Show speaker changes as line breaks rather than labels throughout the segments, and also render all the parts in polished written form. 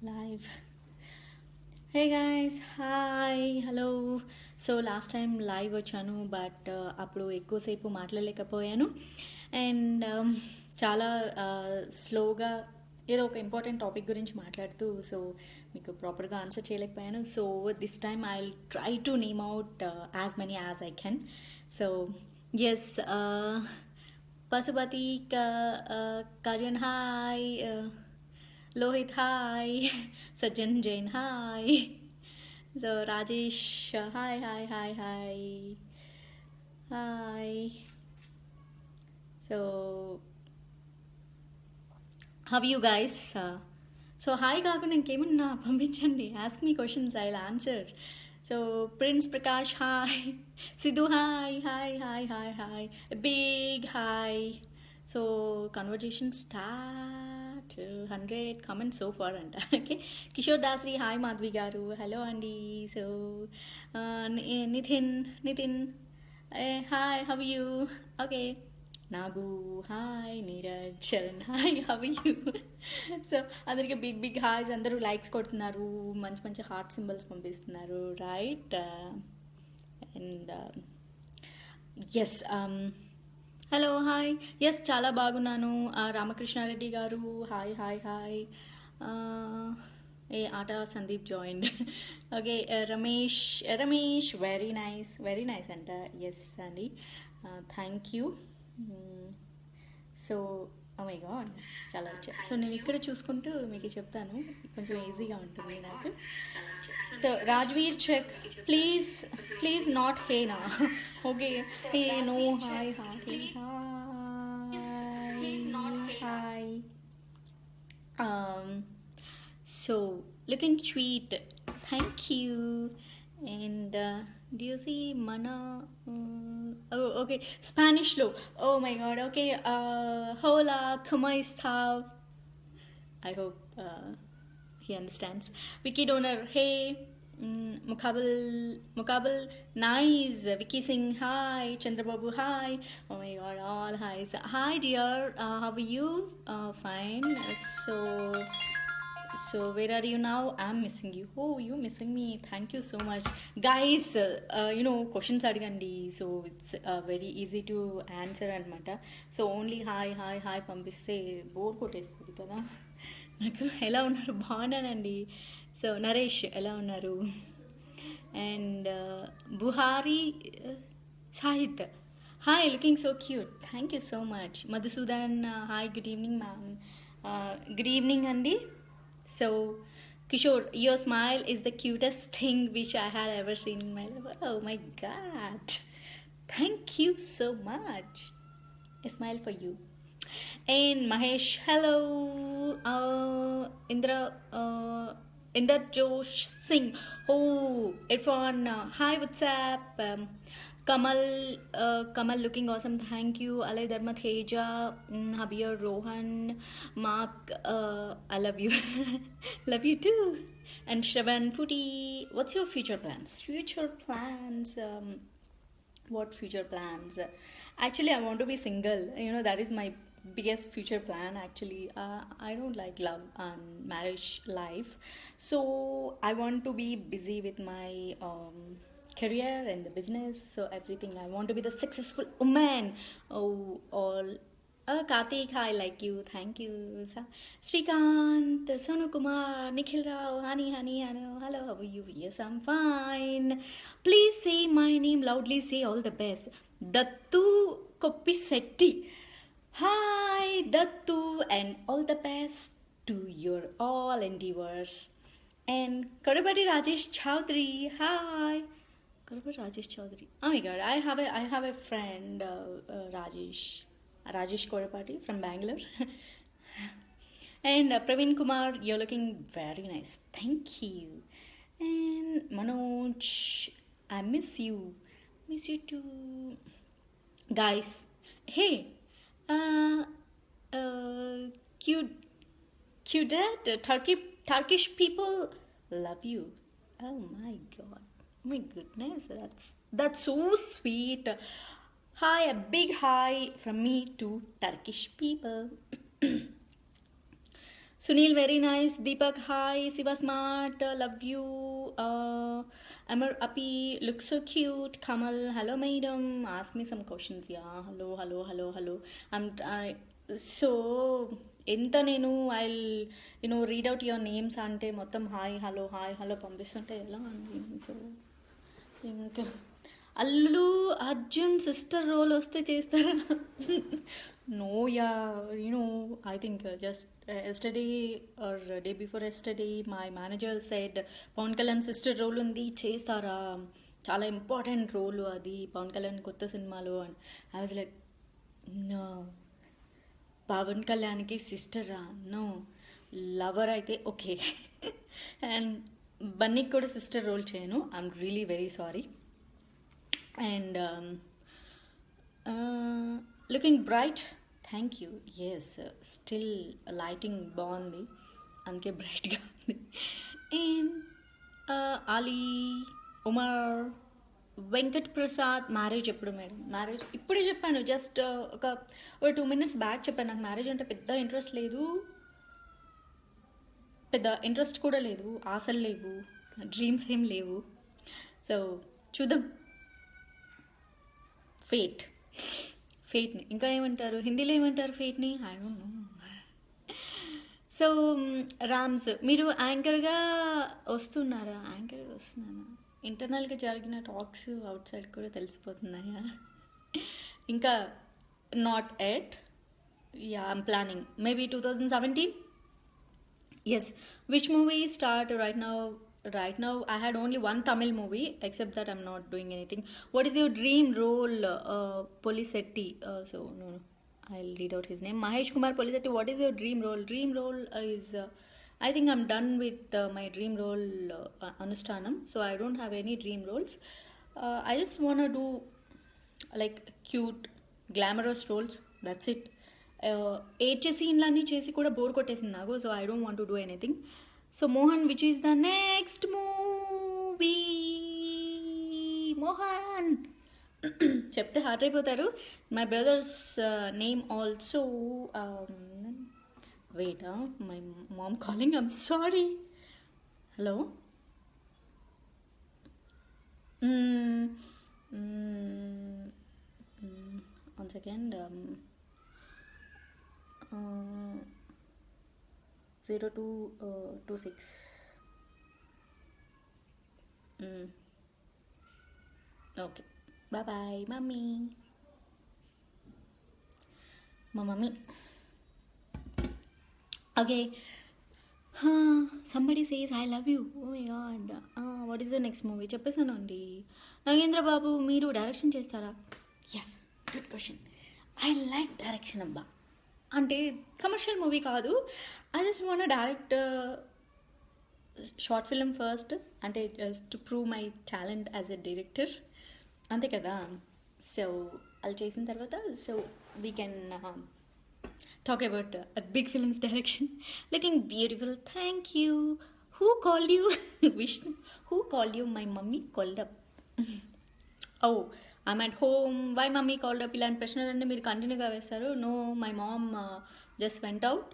Live. Hey guys, hi hello. So last time live వచ్చాను but అప్పుడు ఎక్కువసేపు మాట్లాడలేకపోయాను and చాలా స్లోగా ఏదో ఒక ఇంపార్టెంట్ టాపిక్ గురించి మాట్లాడుతూ సో మీకు ప్రాపర్గా ఆన్సర్ చేయలేకపోయాను. So this time I will try to name out as many as I can. So yes, Pashupati Kalyan hi, Lohit, hi. Sajjan Jain, hi. So, Rajesh, hi, hi, hi, hi. Hi. So, how are you guys? So, hi, కాకుండా ఇంకేమన్నా పంపించండి. Ask me questions, I'll answer. So, Prince Prakash, hi. Sidhu, hi, hi, hi, hi, hi. A big hi. So, conversation start. 100 comments so far అంట. Okay. Kishore Dasri, hi Madhvi garu. Hello Andy. So, Nitin, hi, how are you? Okay. Nagu hi, Neeraj Charan hi, how are you? So అందరికి big big hi's, అందరూ likes కొడుతున్నారు, మంచి మంచి heart symbols పంపిస్తున్నారు, right? And yes, hello hi. Yes, చాలా బాగున్నాను. రామకృష్ణారెడ్డి గారు hi hi hi. ఏ ఆట Sandeep join. Okay, Ramesh very nice అంట. ఎస్ అండి, thank you. So oh my god, చాలా వచ్చాయి. సో నేను ఇక్కడ చూసుకుంటూ మీకు చెప్తాను, కొంచెం ఈజీగా ఉంటుంది నాకు. So Rajveer check, please please not hey నా. Okay, hey no, hi hi hi. So looking sweet, thank you. And do you see mana? Oh, okay, Spanish lo. Oh my god, okay. Hola, como está? I hope he understands. Vicky Donor, hey. Mukabal, nice. Vicky Singh, hi. Chandrababu, hi. Oh my god, all highs. Hi dear, how are you? Fine. So where are you now? I'm missing you. Oh, you missing me? Thank you so much, guys. Questions అడగండి. So it's very easy to answer అనమాట. So only hi పంపిస్తే bore కొట్టేస్తుంది కదా నాకు. ఎలా ఉన్నారు? బాగున్నానండి. So Naresh ఎలా ఉన్నారు? And Buhari Sahith, hi, looking so cute, thank you so much. Madhusudan, hi, good evening ma'am. Good evening అండి. So, Kishore, your smile is the cutest thing which I had ever seen in my life. Oh my god. Thank you so much. A smile for you. And Mahesh, hello. Indra Josh Singh. Oh, Irfan, hi, what's up? Kamal looking awesome, thank you. Alay Dharma Theja, Habir Rohan, Mark, I love you. Love you too. And Shravan Footy, what's your future plans? What future plans? Actually, I want to be single. That is my biggest future plan. Actually, I don't like love and marriage life, so I want to be busy with my career and the business. So everything, I want to be the successful woman. Oh, all. Karthik, I like you. Thank you. Srikant, Sonu Kumar, Nikhil Rao, honey, hello, how are you? Yes, I'm fine. Please say my name loudly. Say all the best. Dattu Koppisetti. Hi, Dattu, and all the best to your all endeavors. And Karabati Rajesh Chowdhury. Hi. Karabati Rajesh Chowdhury. Oh my god, I have a friend, Rajesh Korapati from Bangalore. And Praveen Kumar, you're looking very nice. Thank you. And Manoj, I miss you. Miss you too. Guys, hey, uh, cute, cute, Turkish people love you. Oh my god. My goodness, that's so sweet. Hi, a big hi from me to Turkish people. Sunil, very nice. Deepak, hi. Siva Smart, love you. Amar Api, look so cute. Kamal, hello, madam. Ask me some questions. Yeah, hello, hello, hello, hello. So ఎంత నేను I'll read out your names అంటే మొత్తం hi hello పంపిస్తుంటే ఎలా అండి. So ఇంకా Allu Arjun sister role వస్తే చేస్తారా? No ya, I think just yesterday or day before yesterday my manager said Pawan Kalyan sister role ఉంది చేస్తారా, చాలా ఇంపార్టెంట్ రోల్ అది పవన్ కళ్యాణ్ కొత్త సినిమాలో. And I was like no, Pawan కళ్యాణ్కి సిస్టరా? నో, లవర్ అయితే ఓకే. అండ్ బన్నీకి కూడా సిస్టర్ రోల్ చేయను. I'm really very sorry. And looking bright, thank you. Yes, still lighting బాగుంది, అందుకే బ్రైట్గా ఉంది. అండ్ అలీ, ఉమర్, వెంకట్ ప్రసాద్, మ్యారేజ్ ఎప్పుడు మేడం? మ్యారేజ్ ఇప్పుడే చెప్పాను, జస్ట్ ఒక 2 minutes బ్యాక్ చెప్పాను. నాకు మ్యారేజ్ అంటే పెద్ద ఇంట్రెస్ట్ లేదు, పెద్ద ఇంట్రెస్ట్ కూడా లేదు, ఆశలు లేవు, డ్రీమ్స్ ఏం లేవు. సో చూద్దాం, ఫేట్ని ఇంకా ఏమంటారు, హిందీలో ఏమంటారు ఫేట్ని? I don't know. So Rams, మీరు యాంకర్గా వస్తున్నారా? యాంకర్గా వస్తున్నారా? ఇంటర్నల్గా జరిగిన టాక్స్ అవుట్ సైడ్ కూడా తెలిసిపోతున్నాయా? ఇంకా not at. Yeah, I'm planning maybe 2017. Yes. Which movie start right now? Right now, I had only one Tamil movie, except that I'm not doing anything. What is your dream role? Polisetti. So, no. I'll read out his name. Mahesh Kumar Polisetti, what is your dream role? Dream role is, I think I'm done with my dream role, Anusthanam. So, I don't have any dream roles. I just want to do like cute, glamorous roles. That's it. ఏడ్చే సీన్లన్నీ చేసి కూడా bore కొట్టేసింది నాకు. So I don't want to do anything. So Mohan, which is the next movie? Mohan చెప్తే hurt అయిపోతారు. My brother's name also, wait, my mom calling, I'm sorry. Hello, one second. 0226. Okay, bye mummy. మా mummy. Okay, somebody says I love you. Oh my god. What is the next movie? చెప్పేసాను అండి. నాగేంద్ర బాబు, మీరు direction చేస్తారా? Yes, good question. I like direction అబ్బా. అంటే commercial movie కాదు, I just want direct short film first, అంటే just to prove my talent as a director, అంతే కదా. సో అది చేసిన తర్వాత so we can talk about big films direction. Looking beautiful, thank you. Who called you? Vishnu. Who called you? My mummy called up. Oh, I'm at home, why mummy called up, ఇలాంటి ప్రశ్నలన్నీ మీరు కంటిన్యూగా వేస్తారు. No, my mom just went out,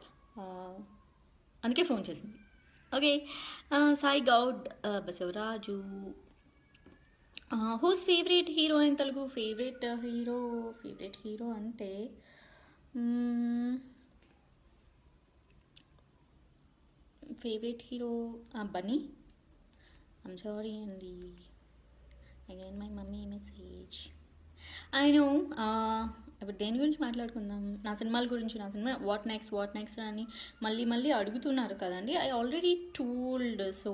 అందుకే phone చేసింది. Okay, Sai Goud, Basavaraju. Who's favourite hero in Telugu? Favourite hero అంటే favourite hero Bunny. I'm sorry అండి. Again my mummy message. I know. ఇప్పుడు దేని గురించి మాట్లాడుకుందాం? నా సినిమాల గురించి. నా సినిమా వాట్ నెక్స్ట్ అని మళ్ళీ అడుగుతున్నారు కదండి. I already told. So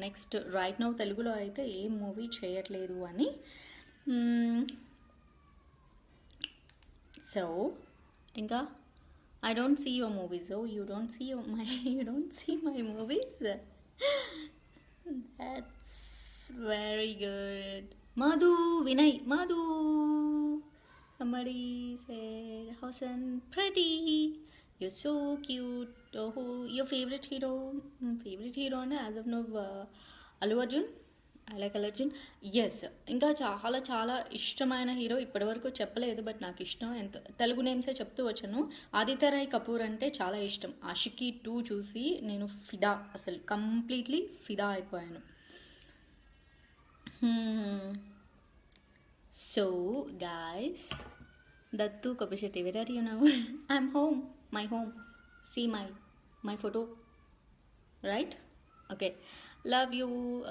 next right now తెలుగులో అయితే ఏం మూవీ చేయట్లేదు అని. సో ఇంకా I don't see your movies. Oh, you don't see my movies. That's very good. Vinay, Madhu. Somebody said, Hassan, pretty. You're so cute. Oh, your favorite hero? Favorite hero, as of now, Allu Arjun. I like Allu Arjun. Yes. ఇంకా చాలా చాలా ఇష్టమైన hero ఇప్పటివరకు చెప్పలేదు. But నాకు ఇష్టం ఎంత తెలుగు నేమ్సే చెప్తూ వచ్చాను. ఆదిత్య రాయ్ కపూర్ అంటే చాలా ఇష్టం. 'ఆషికీ 2' చూసి నేను ఫిదా, అసలు కంప్లీట్లీ ఫిదా అయిపోయాను. So guys, Dattu Kopeshetty, where are you now? I'm home. My home. See my photo. Right? Okay. Love you.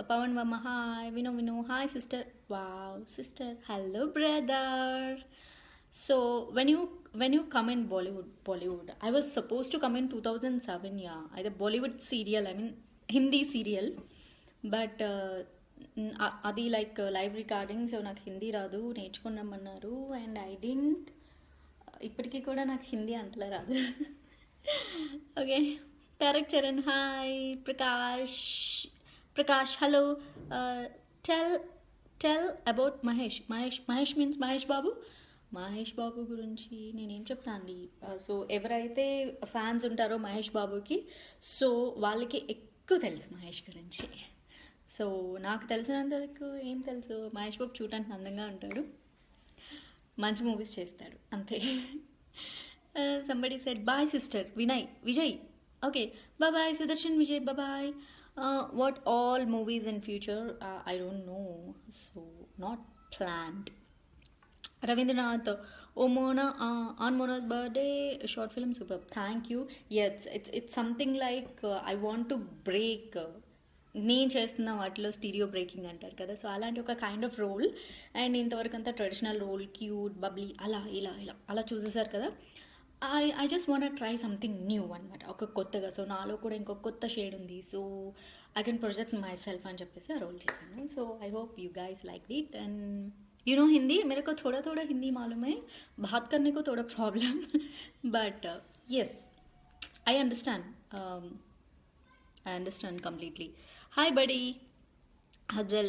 Pawan Mama, hi. Vinu, hi sister. Wow, sister. Hello, brother. So when you come in Bollywood, I was supposed to come in 2007. Yeah, either Bollywood serial. I mean Hindi serial, but అది like live recording. So నాకు హిందీ రాదు, నేర్చుకున్నామన్నారు. And I didn't. ఇప్పటికీ కూడా నాకు హిందీ అంతలా రాదు. Okay. Tarak Charan, hi. Prakash hello. Tell tell about Mahesh means Mahesh Babu గురించి నేనేం చెప్తా అండి. సో ఎవరైతే ఫ్యాన్స్ ఉంటారో మహేష్ బాబుకి, సో వాళ్ళకి ఎక్కువ తెలుసు మహేష్ గురించి. సో నాకు తెలిసినంత వరకు ఏం తెలుసు, మహేష్ బాబు చూడటానికి అందంగా ఉంటాడు, మంచి మూవీస్ చేస్తాడు, అంతే. Somebody said bye sister Vijay. Okay, bye Sudarshan Vijay, bye. What all movies in future I don't know, so not planned. Ravindranath, on Mona's birthday, short film, super. Thank you. Yes, it's something like I want to break. నేను చేస్తున్న వాటిలో stereo breaking అంటారు కదా, so అలాంటి ఒక kind of role. And ఇంతవరకు అంతా traditional role, cute, Babli, అలా చూసేసారు కదా. I just want try something new అనమాట, ఒక కొత్తగా. సో నాలో కూడా ఇంకొక కొత్త షేడ్ ఉంది, so I can project my self అని చెప్పేసి ఆ రోల్ చేశాను. So I hope you guys like it. And you know Hindi, मेरे को थोड़ा थोड़ा हिंदी मालूम है, बात करने को थोड़ा problem, but yes, I understand. I understand completely. Hi buddy. Hajal,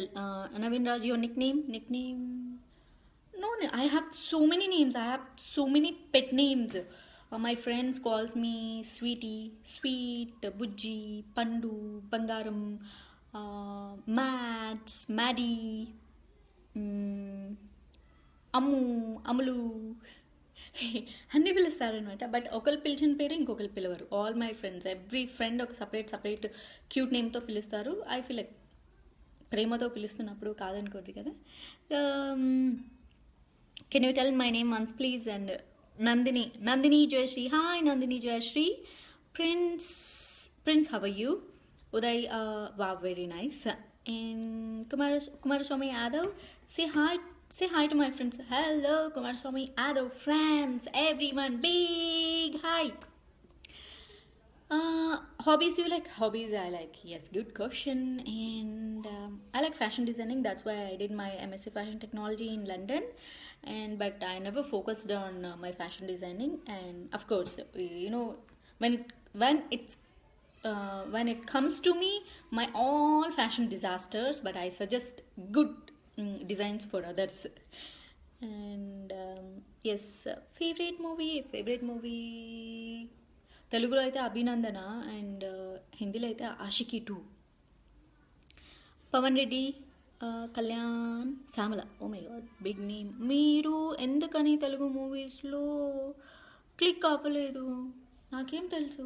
Navin Raj, your nickname? No, I have so many names. I have so many pet names. My friends calls me Sweetie, Sweet, Bujji, Pandu, Bangaram, Mads, Maddie, Ammulu అన్నీ పిలుస్తారనమాట. But ఒకరు పిలిచిన పేరు ఇంకొకరు పిలవరు. All my friends, every friend ఒక separate cute నేమ్తో పిలుస్తారు. ఐ ఫీల్ లైక్ ప్రేమతో పిలుస్తున్నప్పుడు కాదనుకోద్ది కదా. Can you tell my name once please? And Nandini Jayashree, hi Nandini Jayashree. Prince how you? Uday, wow very nice. And Kumaraswamy Yadav, say hi to my friends. Hello Kumaraswamy Yadav friends, everyone, big hi. Hobbies, you like hobbies? I like, yes, good question. And I like fashion designing. That's why I did my MSc Fashion Technology in London. And but I never focused on my fashion designing. And of course, you know, when it comes to me, my all fashion disasters, but I suggest good designs for others. And yes, favorite movie తెలుగులో అయితే అభినందన, and హిందీలో అయితే Aashiqui 2. Pawan Reddy, Kalyan Samala, oh my god, big name. మీరు ఎందుకని తెలుగు మూవీస్లో click అవ్వలేదు? నాకేం తెలుసు,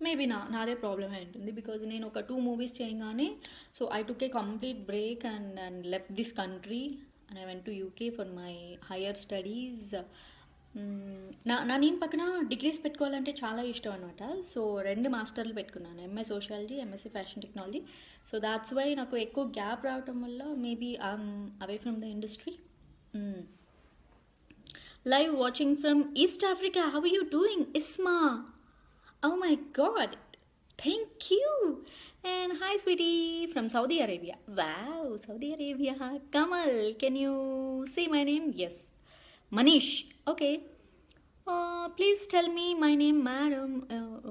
మేబీ నాదే ప్రాబ్లమ్ అయి ఉంటుంది. బికాజ్ నేను ఒక 2 మూవీస్ చేయగానే, so I took A complete break and left this country and I went to UK for my higher studies. నా నేను పక్కన డిగ్రీస్ పెట్టుకోవాలంటే చాలా ఇష్టం అనమాట. సో 2 మాస్టర్లు పెట్టుకున్నాను, MA sociology, MSc fashion technology. So that's why నాకు ఎక్కువ గ్యాప్ రావటం వల్ల maybe I'm away from the industry. Live watching from East Africa, how are you doing Isma? Oh my god, thank you. And hi sweetie from Saudi Arabia. Wow, Saudi Arabia. Kamal, can you say my name? Yes, Manish. Okay. Please tell me my name, madam.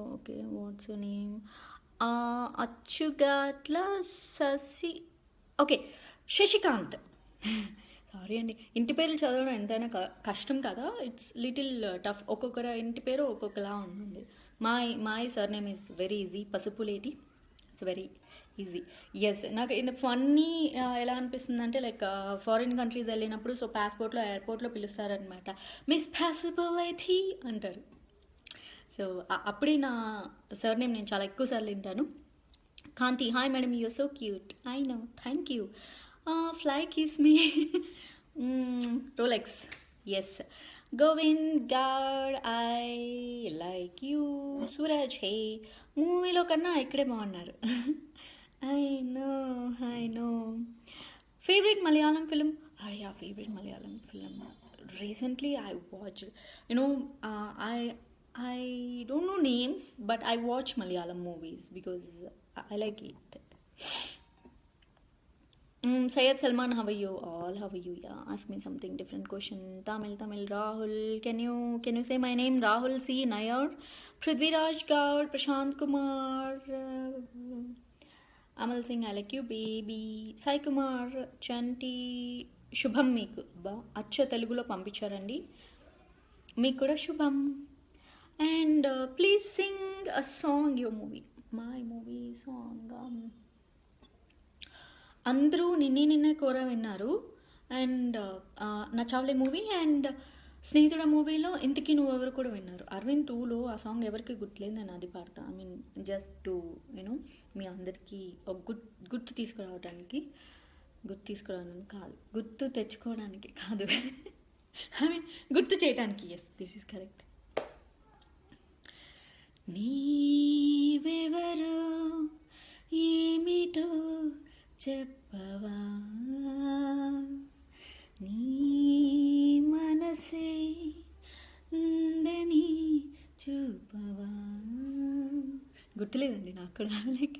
Okay, what's your name? Achugatla Sasi. Okay, Shashikant. సారీ అండి, ఇంటి పేర్లు చదవడం ఎంతైనా కష్టం కదా. It's little tough. ఒక్కొక్కరు ఇంటి పేరు ఒక్కొక్కలా ఉంటుంది. My surname is very easy, Pasupuleti. It's very easy. Yes. నాకు ఇంత ఫన్నీ ఎలా అనిపిస్తుందంటే లైక్ ఫారిన్ కంట్రీస్ వెళ్ళినప్పుడు సో పాస్‌పోర్ట్‌లో ఎయిర్‌పోర్ట్‌లో పిలుస్తారనమాట. మిస్ పాసిబిలిటీ అంటారు. సో, అప్పుడే నా సర్‌నేమ్ నేను చాలా ఎక్కువ సార్లు వింటాను. Kanti, hi madam you're so cute. I know. Thank you. Fly kiss me. Rolex. Yes. Govind god I like you. Suraj hey. మూవీలో కన్నా ఇక్కడే బాగున్నారు. I know. I know. Favorite Malayalam film? Ah, yeah, favorite Malayalam film. Recently, I watched. You know, I don't know names, but I watch Malayalam movies because I like it. Syed Salman, how are you? All, how are you? Yeah, ask me something different question. Tamil. Rahul, can you say my name? Rahul C. Nayar, Prithviraj Gaur, Prashant Kumar. Amal Singh I like you baby. Sai Kumar Chanti శుభం మీకు బా అచ్చ తెలుగులో పంపించారండి. మీకు కూడా శుభం. And please sing a song your movie. My movie song అందరూ నిన్నే కోర విన్నారు. అండ్ నా చావ్లే మూవీ అండ్ స్నేహితుడ మూవీలో ఇంతకీ నువ్వెవరు కూడా విన్నారు. అరవింద్ 2లో ఆ సాంగ్ ఎవరికి గుర్తులేదు, నేను అది పాడతా. I mean just to you know మీ అందరికీ ఒక గుర్తు తీసుకురావడానికి, గుర్తు తెచ్చుకోవడానికి కాదు, ఐ మీన్ గుర్తు చేయడానికి. Yes, this is correct. నీవెవరో ఏమిటో చెప్పవా, నీ మనసే ఉందని చూపవా. గుర్తులేదండి నాకు కూడా. Like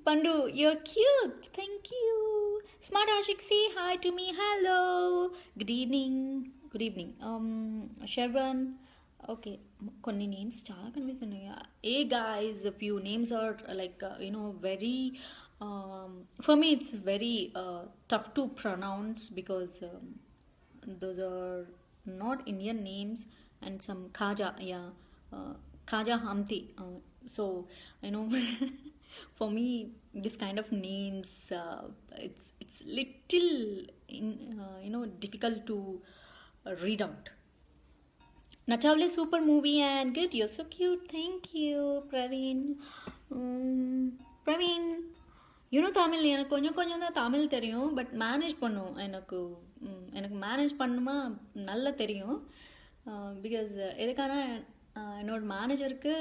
Pandu you're cute, thank you. Smart Ashiq see hi to me. Hello, good evening. Sharvan. Okay, కొన్ని నేమ్స్ చాలా కనిపిస్తున్నాయి. Hey guys, few names are like very for me it's very tough to pronounce because those are not Indian names and some Khaja, Khaja Hamti. So for me this kind of names it's little difficult to read out. Nachavle super movie and good. You're so cute. Thank you, Praveen. Praveen, Tamil எனக்கு கொஞ்சம் தான் தமிழ் தெரியும், but manage பண்ணும். எனக்கு manage பண்ணுமா நல்லா தெரியும். Because எதுக்கான என்னோட மேனேஜருக்கு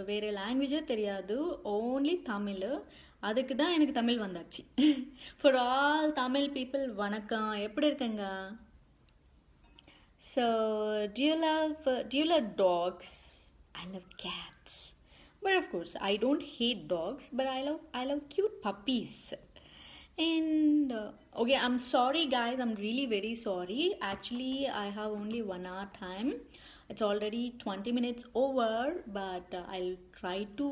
வேறு லாங்குவேஜே தெரியாது, ஓன்லி தமிழ். அதுக்கு தான் எனக்கு தமிழ் வந்தாச்சு. ஃபார் ஆல் தமிழ் பீப்புள் வணக்கம், எப்படி இருக்கங்க? So do you love dogs? I love cats. But of course, I don't hate dogs, but I love cute puppies. And okay, I'm sorry guys, I'm really very sorry. Actually, I have only 1 hour time. It's already 20 minutes over, but I'll try to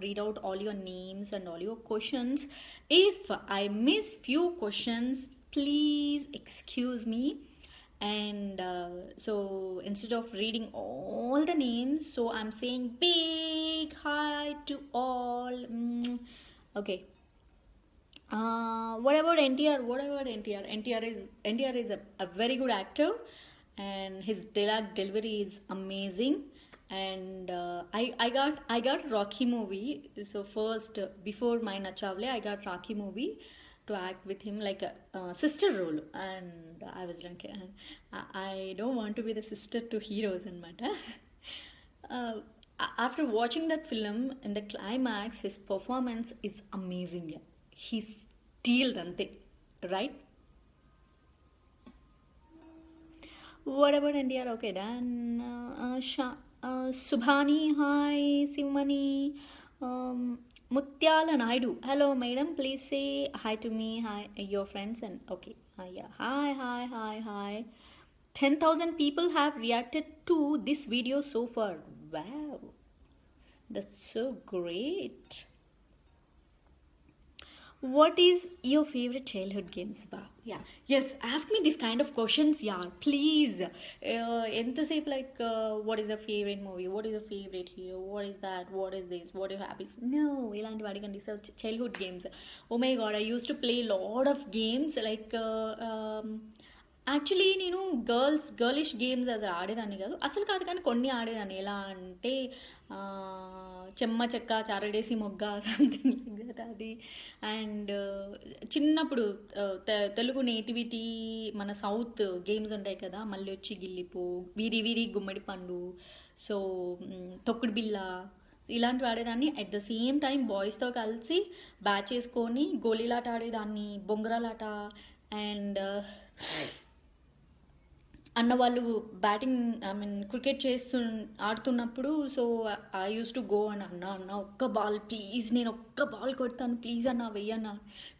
read out all your names and all your questions. If I miss few questions, please excuse me. And so instead of reading all the names, so I'm saying big hi to all. Okay. What about NTR? NTR is a very good actor, and his dialogue delivery is amazing. And I got Rocky movie. So first, before my Nachavle, I got Rocky movie to act with him like a sister role, and I was like, I don't want to be the sister to heroes and matter. After watching that film, in the climax, his performance is amazing. Yeah, he stealed ante, right? What about India? Okay, then Subhani, hi. Simani, Mutyala Naidu, hello madam, please say hi to me. Hi, your friends. And okay, yeah, hi. 10,000 people have reacted to this video so far. Wow, that's so great. What is your favorite childhood games? Wow. Yeah. Yes. Ask me this kind of questions, yeah. Please. Enthusep like, what is your favorite movie? What is your favorite hero? What is that? What is this? What are your hobbies? No. ఇలాంటి వాడికండి so childhood games. Oh my god, I used to play a lot of games like actually నేను girlish games అసలు ఆడేదాన్ని కాదు అసలు కాదు కానీ కొన్ని ఆడేదాన్ని ఎలా అంటే ఆ, చెమ్మ చెక్క చారడేసి మొగ్గ సంథింగ్ లైక్ దట్ అది అండ్ చిన్నప్పుడు తెలుగు నేటివిటీ మన సౌత్ గేమ్స్ ఉంటాయి కదా మళ్ళీ వచ్చి గిల్లిపో వీరి వీరి గుమ్మడి పండు సో తొక్కుడు బిల్ల ఇలాంటివి ఆడేదాన్ని అట్ ద సేమ్ టైం బాయ్స్తో కలిసి బ్యాచ్ వేసుకొని గోళీలాట ఆడేదాన్ని బొంగరాలాట అండ్ అన్న వాళ్ళు బ్యాటింగ్ ఐ మీన్ క్రికెట్ ఆడుతున్నప్పుడు so I use to go అని అన్న ఒక్క బాల్ ప్లీజ్ నేను ఒక్క బాల్ కొడతాను ప్లీజ్ అన్న వెయ్యన్న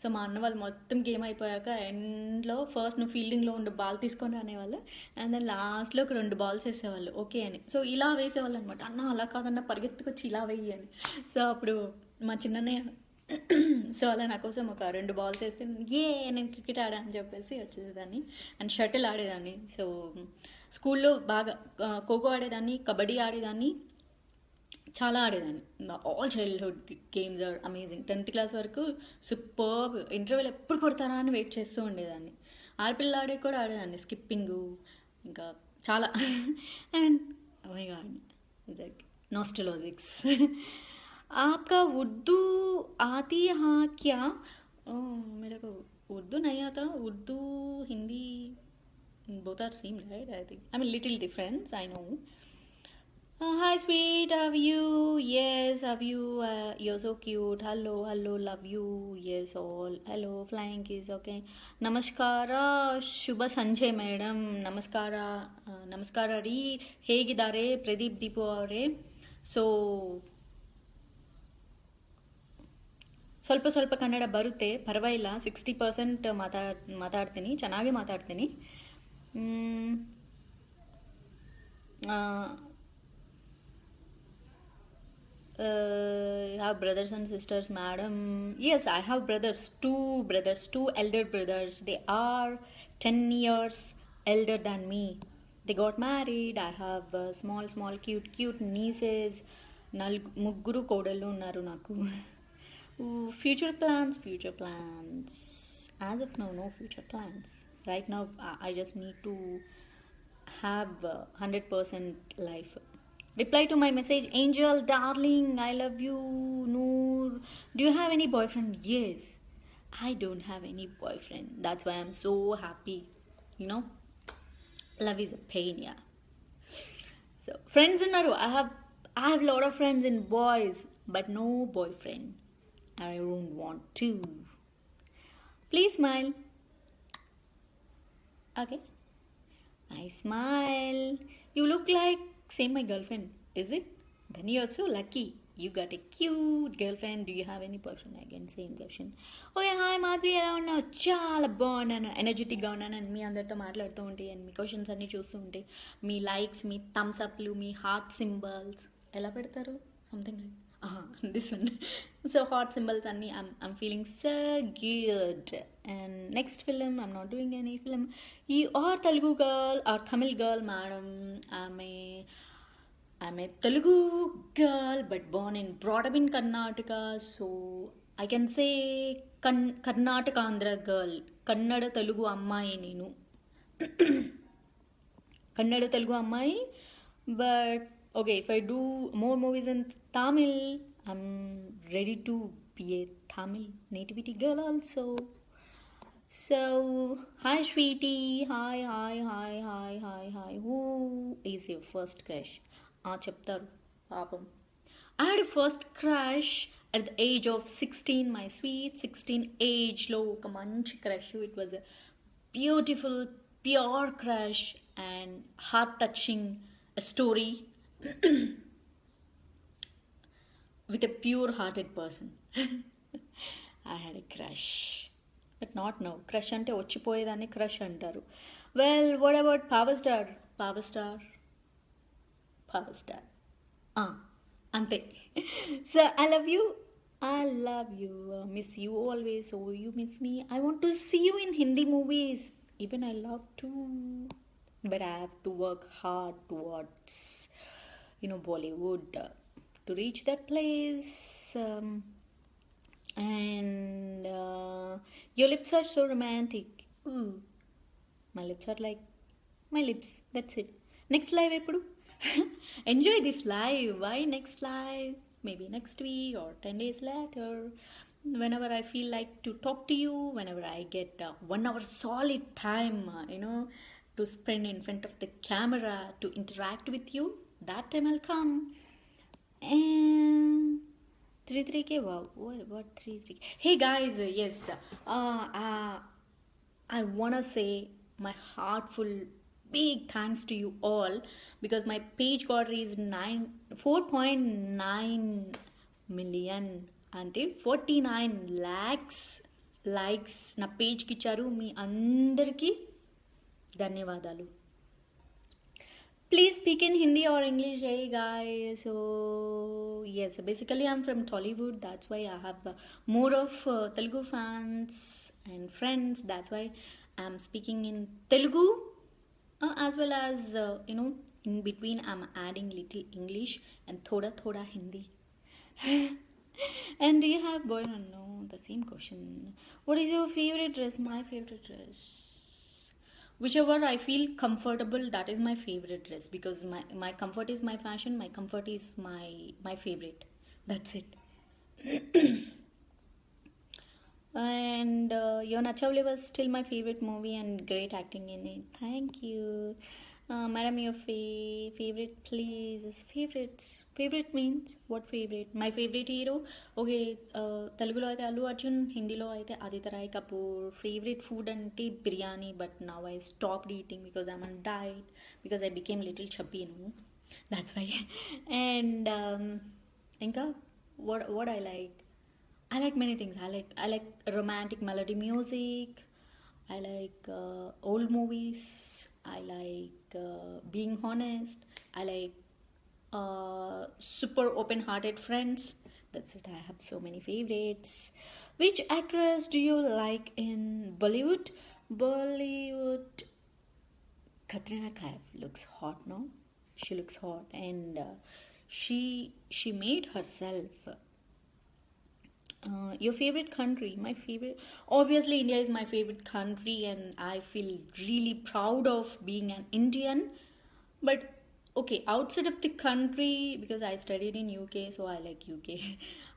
సో మా అన్న వాళ్ళు మొత్తం గేమ్ అయిపోయాక ఎండ్లో ఫస్ట్ నువ్వు ఫీల్డింగ్లో ఉండే బాల్ తీసుకొని అనేవాళ్ళు అండ్ దెన్ లాస్ట్లో ఒక 2 బాల్స్ వేసేవాళ్ళు ఓకే అని సో ఇలా వేసేవాళ్ళు అనమాట అన్న అలా కాదన్న పరిగెత్తుకొచ్చి ఇలా వెయ్యి అని సో అప్పుడు మా చిన్ననే సో అలా నా కోసం ఒక 2 బాల్స్ వేస్తే నేను క్రికెట్ ఆడా అని చెప్పేసి వచ్చేదాన్ని అండ్ షటిల్ ఆడేదాన్ని సో స్కూల్లో బాగా ఖోఖో ఆడేదాన్ని కబడ్డీ ఆడేదాన్ని చాలా ఆడేదాన్ని all childhood games are amazing 10th class వరకు సూపర్ ఇంటర్వెల్ ఎప్పుడు కొడతారా అని వెయిట్ చేస్తూ ఉండేదాన్ని ఆడపిల్ల ఆడే కూడా ఆడేదాన్ని స్కిప్పింగు ఇంకా చాలా and oh my god like nostalgics आपका उर्दू आती है हाँ क्या मेरे को उर्दू नहीं आता Urdu Hindi both are same right I think I mean little difference I know hi sweet how are you yes have you you're so cute hello love you yes all hello flying kiss okay namaskara ಶುಭ ಸಂಜೆ madam ನಮಸ್ಕಾರ ರೀ ಹೇಗಿದ್ದಾರೆ ಪ್ರದೀಪ್ ದೀಪು ಅವರೇ so ಸ್ವಲ್ಪ ಕನ್ನಡ ಬರುತ್ತೆ ಪರವಾಗಿಲ್ಲ 60% ಮಾತಾಡ್ತೀನಿ ಚೆನ್ನಾಗೇ ಮಾತಾಡ್ತೀನಿ I have brothers and sisters madam yes I have two elder brothers they are 10 years elder than me they got married I have small cute nieces ముగ్గురు కోడళ్ళు ఉన్నారు నాకు future plans as of now no future plans right now I just need to have 100% life reply to my message angel darling I love you noor do you have any boyfriend yes I don't have any boyfriend that's why I'm so happy you know love is a pain yeah so friends unnaru I have a lot of friends in boys but no boyfriend I don't want to. Please smile. Okay. I smile. You look like same my girlfriend. Is it? Then you're so lucky. You got a cute girlfriend. Do you have any boyfriend? Again, same question. Oh yeah, hi Madhvi. ఎలా ఉన్నావు చాలా బాగున్నాను ఎనర్జెటిక్గా ఉన్నాను and మీ అందరితో మాట్లాడుతూ ఉంటాయి and me questions అన్నీ చూస్తూ ఉంటాయి మీ లైక్స్ మీ థమ్స్ అప్లు మీ హార్ట్ సింబల్స్ ఎలా పెడతారు something like this one so heart symbols and I'm feeling so good and next film I'm not doing any film you are Telugu girl or Tamil girl madam I'm a Telugu girl but born and brought up in Karnataka so I can say Karnataka Andhra girl Kannada Telugu ammayi nenu Kannada Telugu ammayi but okay if I do more movies in Tamil I'm ready to be a Tamil nativity girl also so hi sweetie hi who is your first crush చెప్తారు పాపం I had a first crush at the age of 16 my sweet 16 age లో ఒక మంచి crush it was a beautiful pure crush and heart touching a story with a pure hearted person I had a crush but not now crush ante వచ్చిపోయేదాన్ని crush అంటారు well what about power star అంతే so I love you I love you. Miss you always. So you miss me. I want to see you in Hindi movies. Even I love to, but I have to work hard towards, Bollywood to reach that place. And your lips are so romantic. Ooh, my lips are like my lips. That's it. Next live ఎప్పుడు? Enjoy this live. Why next live? Maybe next week or 10 days later. Whenever I feel like to talk to you, whenever I get 1 hour solid time, to spend in front of the camera to interact with you, that time I'll come. And 3-3K, wow. What 3-3K? Hey guys, yes. I wanna say my heartful big thanks to you all because my page got reached 4.9 million అంటే 49 lakhs likes నా పేజ్కి ఇచ్చారు. మీ అందరికీ ధన్యవాదాలు. Please speak in Hindi or English, hey guys. So yes, basically I'm from Tollywood. That's why I have more of Telugu fans and friends. That's why I'm speaking in Telugu as well as in between I'm adding little English and thoda Hindi. And do you have boy or no? The same question. What is your favorite dress? My favorite dress, whichever I feel comfortable, that is my favorite dress because my comfort is my fashion, my comfort is my favorite. That's it. And Your Nachavle was still my favorite movie and great acting in it. Thank you. Madam, your favorite please. Favorite means what favorite? My favorite hero? Okay, Telugulo aithe Allu Arjun, Hindilo aithe Aditya Rai Kapoor. Favorite food ante biryani, but now I stopped eating because I'm on diet because I became little chubby, That's why. And Inka, what I like? I like many things. I like romantic melody music. I like old movies. I like being honest. I like super open-hearted friends. That's it. I have so many favorites. Which actress do you like in Bollywood? Bollywood. Katrina Kaif looks hot, no? She looks hot, and she made herself. Your favorite country? My favorite, obviously India is my favorite country and I feel really proud of being an Indian. But okay, outside of the country, because I studied in UK, so I like UK.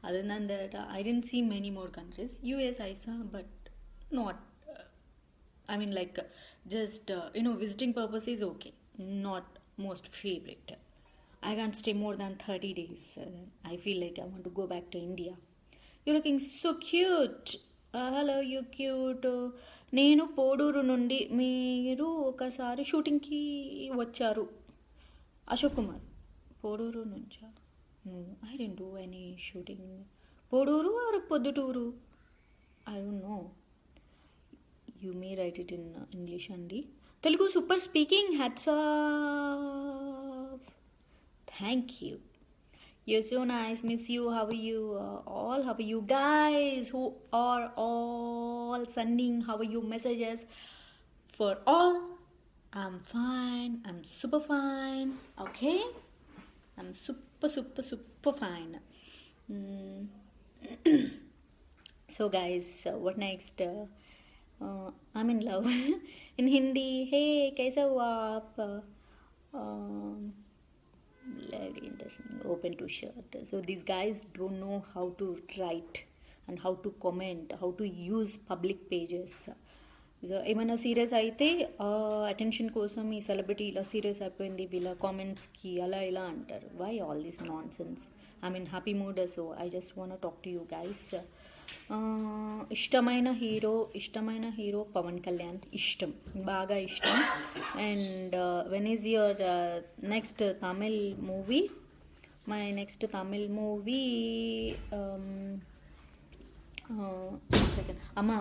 Other than that, I didn't see many more countries. US I saw, but not I mean like just visiting purpose is okay, not most favorite. I can't stay more than 30 days. I feel like I want to go back to India. You're looking so cute. Hello, you cute. నేను పోడూరు నుండి మీరు ఒకసారి షూటింగ్కి వచ్చారు. అశోక్ కుమార్ పోడూరు నుంచా? I didn't do any shooting. Poduru or Proddutur? I don't know. You may write it in English అండి. Telugu super speaking, hats off. Thank you. You're so nice. Miss you. How are you? All. How are you guys who are all sending how are you messages? For all, I'm fine. I'm super fine. Okay? I'm super fine. So guys, what next? I'm in love. In Hindi, hey, kaisa hua aap? Leg interesting, open to shirt. So these guys don't know how to write and how to comment, how to use public pages. So ఏమైనా serious అయితే attention కోసం ఈ celebrity ఇలా serious అయిపోయింది వీళ్ళ కామెంట్స్కి అలా ఇలా అంటారు. Why all this nonsense? I mean happy mood. So I just want talk to you guys. ఇష్టమైన హీరో పవన్ కళ్యాణ్. ఇష్టం, బాగా ఇష్టం. And when is your next Tamil movie? My next Tamil movie అమ్మ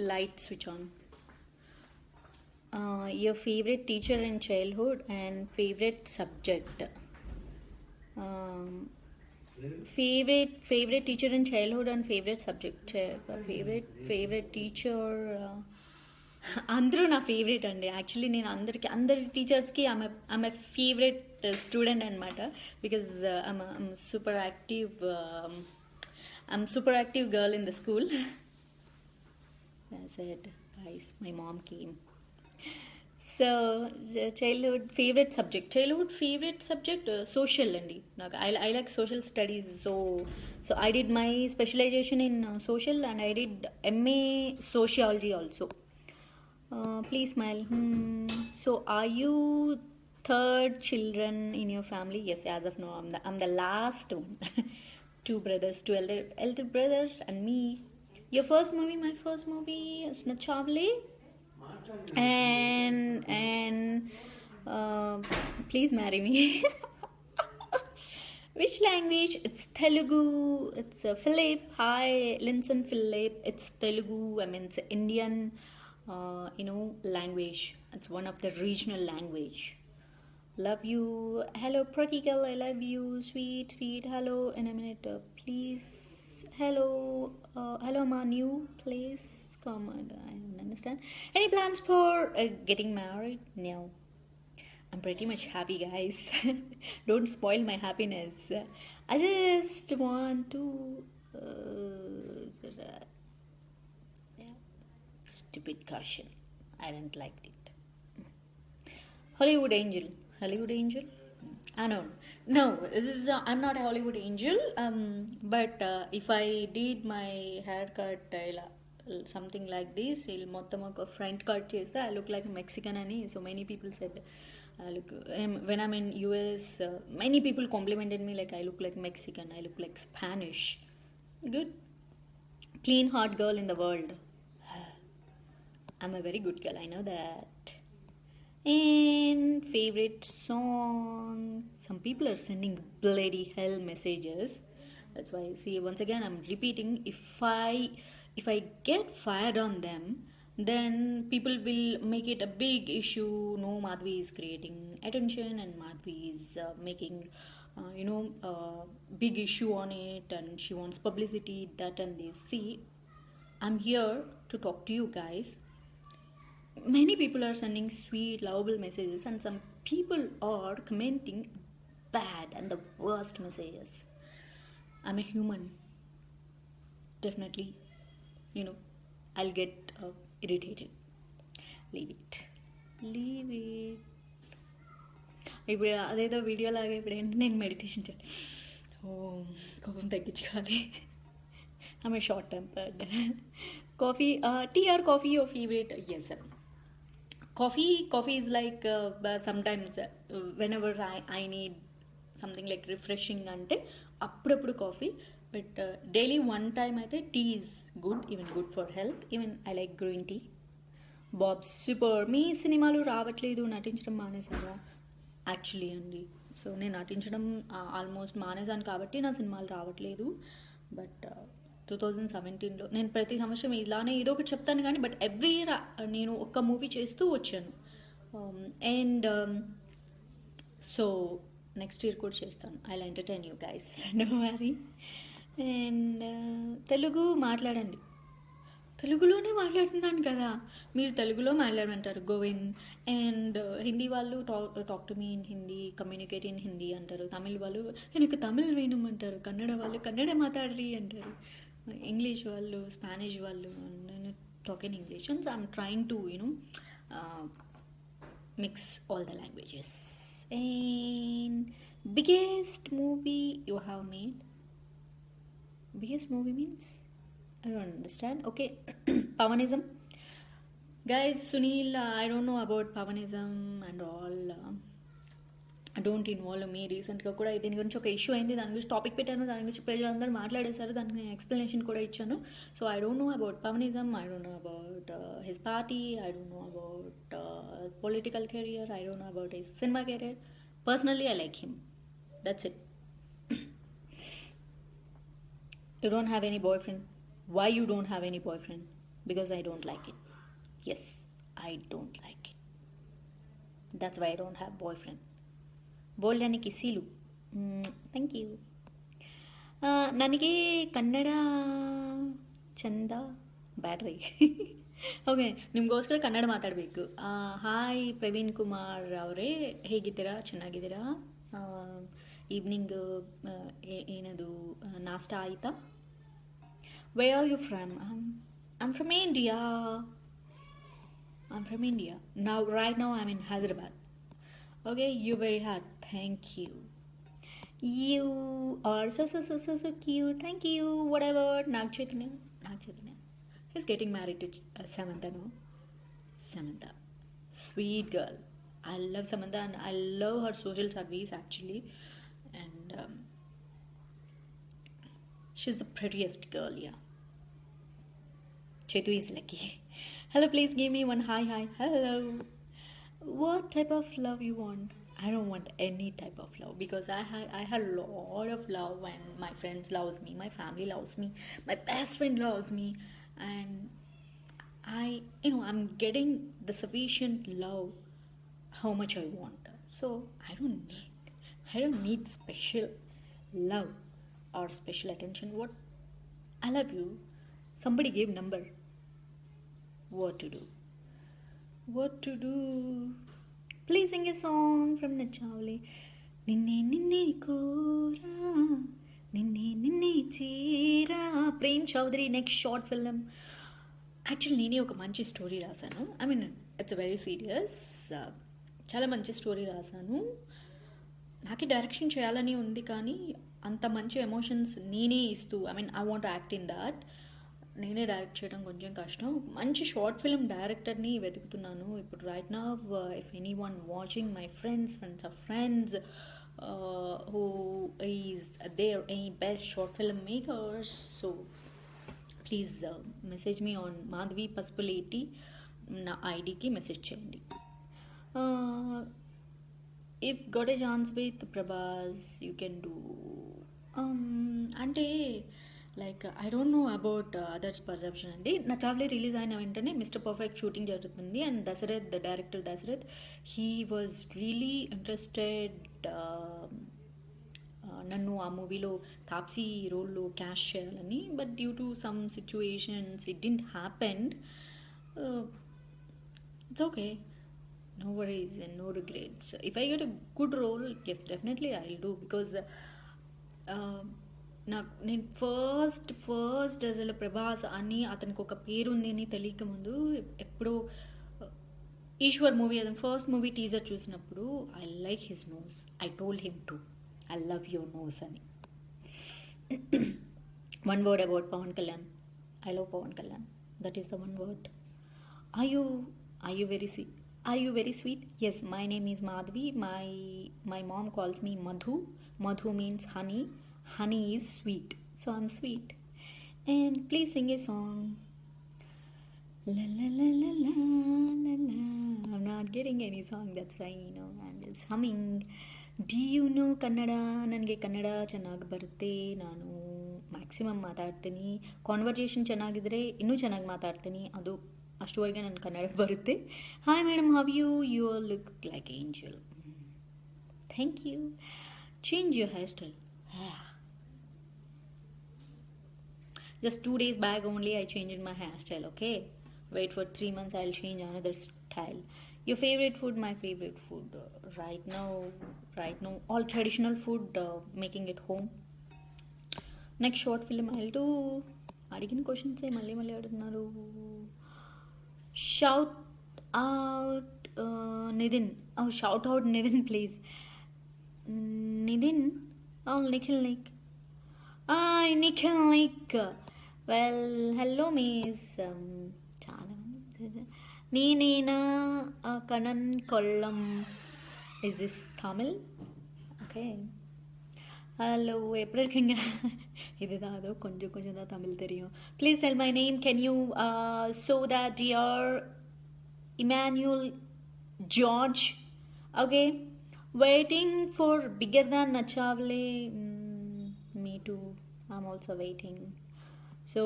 light switch on. Your favorite teacher in childhood and favorite subject? favorite teacher in childhood and favorite subject. Favorite teacher. అందరూ నా favourite అండి. Actually నేను అందరి టీచర్స్కి ఆమె favourite student అనమాట. Because I'm super active girl in the school. That's it, guys. My mom came. So, childhood favorite subject, social అండి. నాకు I like social studies. So I did my specialization in social and I did MA sociology also. Please smile. So are you third children in your family? Yes, as of now I'm the last one. Two brothers, two elder brothers and me. Your first movie, my first movie, Snachavle. And please marry me. Which language? It's Telugu. It's Philip. Hi, Linson Philip. It's Telugu. I mean, it's Indian, language. It's one of the regional language. Love you. Hello, Pratigal. I love you. Sweet. Hello. In a minute, please. Hello, Manu. Please come. I don't understand. Any plans for getting married? No. I'm pretty much happy, guys. Don't spoil my happiness. I just want to. Stupid caution. I didn't like it. Hollywood Angel. I know. No, this is I'm not a Hollywood angel. But if I did my haircut something like this, మొత్తం ఒక front cut చేస్తే I look like a Mexican అని. So many people said when I'm in US, many people complimented me like I look like Mexican, I look like Spanish. Good. Clean heart girl in the world. I'm a very good girl, I know that. And favorite song. Some people are sending bloody hell messages. That's why, see, once again I'm repeating, if I get fired on them, then people will make it a big issue. No, Madhvi is creating attention and Madhvi is making big issue on it and she wants publicity, that and this. See, I'm here to talk to you guys. Many people are sending sweet, lovable messages and some people are commenting bad and the worst messages. I'm a human. Definitely, I'll get irritated. Leave it. ఇప్పుడు అదేదో video లాగా ఇప్పుడు ఏంటంటే నేను meditation చేయాలి. కోపం తగ్గించుకోవాలి. I'm a short tempered. Coffee, tea or coffee your favorite? Yes, sir. Coffee is like sometimes whenever I need something like refreshing ante appudu coffee, but daily one time aithe tea is good, even good for health. Even I like green tea. Bob super మీ సినిమాలు రావట్లేదు, నటించడం మానేశారా? Actually అండి, so నేను నటించడం almost మానేశాను కాబట్టి నా సినిమాలు రావట్లేదు. బట్ 2017లో నేను ప్రతి సంవత్సరం ఇలానే ఏదో ఒకటి చెప్తాను కానీ బట్ ఎవ్రీ ఇయర్ నేను ఒక్క మూవీ చేస్తూ వచ్చాను. అండ్ సో నెక్స్ట్ ఇయర్ కూడా చేస్తాను. I will entertain you guys, don't worry. And Telugu మాట్లాడండి. తెలుగులోనే మాట్లాడుతున్నాను కదా, మీరు తెలుగులో మాట్లాడమంటారు గోవింద్. అండ్ హిందీ వాళ్ళు talk to me in Hindi, communicate in Hindi అంటారు. తమిళ్ వాళ్ళు எனக்கு తమిళ్ వేయమంటారు. కన్నడ వాళ్ళు కన్నడ మాట్లాడరి అంటారు. ఇంగ్లీష్ వాళ్ళు, స్పానిష్ వాళ్ళు talk in English. And I'm trying to mix all the languages. And biggest movie you have made? Biggest movie means I don't understand. Okay. Pavanism. Guys, Sunil, I don't know about Pavanism and all. Don't involve me. రీసెంట్గా కూడా దీని గురించి ఒక issue అయింది, దాని గురించి topic పెట్టాను, దాని గురించి ప్రజలందరూ మాట్లాడేశారు, దానికి నేను ఎక్స్ప్లెనేషన్ కూడా ఇచ్చాను. So I don't know about Pawanism, I don't know about his party, I don't know about political career, I don't know about his cinema career. Personally I like him, that's it. You don't have any boyfriend? Why you don't have any boyfriend? Because I don't like it. Yes, I don't like it. That's why I don't have boyfriend. Bold and kisilu. Thank you. ನನಗೆ ಕನ್ನಡ ಚಂದ ಬ್ಯಾಡ್ರಿ. Okay, ನಿಮಗೋಸ್ಕರ ಕನ್ನಡ ಮಾತಾಡಬೇಕು. Hi Praveen Kumar ಅವರೇ, ಹೇಗಿದ್ದೀರಾ? ಚೆನ್ನಾಗಿದ್ದೀರಾ? Evening ಏನದು ನಾಷ್ಟ ಆಯಿತಾ? Where are you from? I'm from India. I'm from India. Now, right now, I'm in Hyderabad. Okay, you very hard. Thank you. You are so cute. Thank you. Whatever. Nag Chaitanya. Nag Chaitanya. He's getting married to Samantha, no? Samantha. Sweet girl. I love Samantha and I love her social service actually. And she's the prettiest girl, yeah. Chetu is lucky. Hello, please give me one hi. Hello. What type of love you want? I don't want any type of love because I had a lot of love when my friends loves me, my family loves me, my best friend loves me, and I'm getting the sufficient love how much I want. So I don't need special love or special attention. What I love you. Somebody gave number. What to do? What to do? Please sing a song from Nachavli. Ninne ninne kora, ninne chera. Prem Chaudhary next short film. Actually నేనే ఒక మంచి story రాశాను. I mean it's very serious. చాలా మంచి story రాశాను. నాకే direction చేయాలని ఉంది కానీ అంత మంచి ఎమోషన్స్ నేనే ఇస్తూ I want act in that. నేనే డైరెక్ట్ చేయడం కొంచెం కష్టం. మంచి షార్ట్ ఫిల్మ్ డైరెక్టర్ని వెతుకుతున్నాను ఇప్పుడు. Right now if any one watching, my friends of friends who is there any best short film makers, so please message me on Madhavi Pasupuleti నా ఐడికి మెసేజ్ చేయండి. If got a chance with Prabhas you can do అంటే like I don't know about others perception అండి. నా చావ్లే release అయిన వెంటనే mister perfect shooting జరుగుతుంది and Dashrath, the director Dashrath, he was really interested నన్ను ఆ మూవీలో తాప్సీ రోల్లో క్యాష్ చేయాలని. But due to some situations it didn't happened. It's okay, no worries and no regrets. If I get a good role, yes, definitely I'll do because నేను first అసలు ప్రభాస్ అని అతనికి ఒక పేరు ఉంది అని తెలియక ముందు ఎప్పుడో ఈశ్వర్ మూవీ, అతను ఫస్ట్ మూవీ టీజర్ చూసినప్పుడు I like his nose. I told him to I love your nose అని. One word about Pawan Kalyan. I love Pawan Kalyan. That is the one word. Are you very sweet? Yes, my name is Madhvi. My mom calls me Madhu. Madhu means honey. Honey is sweet, so I'm sweet. And please sing a song. La la la la la la la. I'm not getting any song. That's why I'm just humming. Do you know Kannada? ನನಗೆ ಕನ್ನಡ ಚೆನ್ನಾಗಿ ಬರುತ್ತೆ. ನಾನು maximum ಮಾತಾಡ್ತೀನಿ. Conversation ಚೆನ್ನಾಗಿದ್ರೆ ಇನ್ನೂ ಚೆನ್ನಾಗಿ ಮಾತಾಡ್ತೀನಿ. ಅದು ಅಷ್ಟುವರೆಗೆ ನನ್ನ ಕನ್ನಡ ಬರುತ್ತೆ. Hi madam, how you all look like angel. Thank you. Change your hairstyle. Just 2 days back only I changed my hairstyle, okay? Wait for 3 months, I'll change another style. Your favorite food? My favorite food right now, all traditional food, making it home. Next short film I'll do. అడిగిన questions మళ్ళీ అడుగుతున్నారు. Shout out Nidin. Oh, shout out Nidin, please. Nidin? Oh, Nikhil. Hi, Nikhil. Well, hello, miss. చాలా నేనేనా Kannan Kollam. Is this Tamil? Okay. Hello, எப்படி இருக்கீங்க? இதுதான் அதோ கொஞ்சம் தான் தமிழ் தெரியும். Please tell my name. Can you show that your Emmanuel George? Okay, waiting for figure then Nachavle. Me too, I'm also waiting. So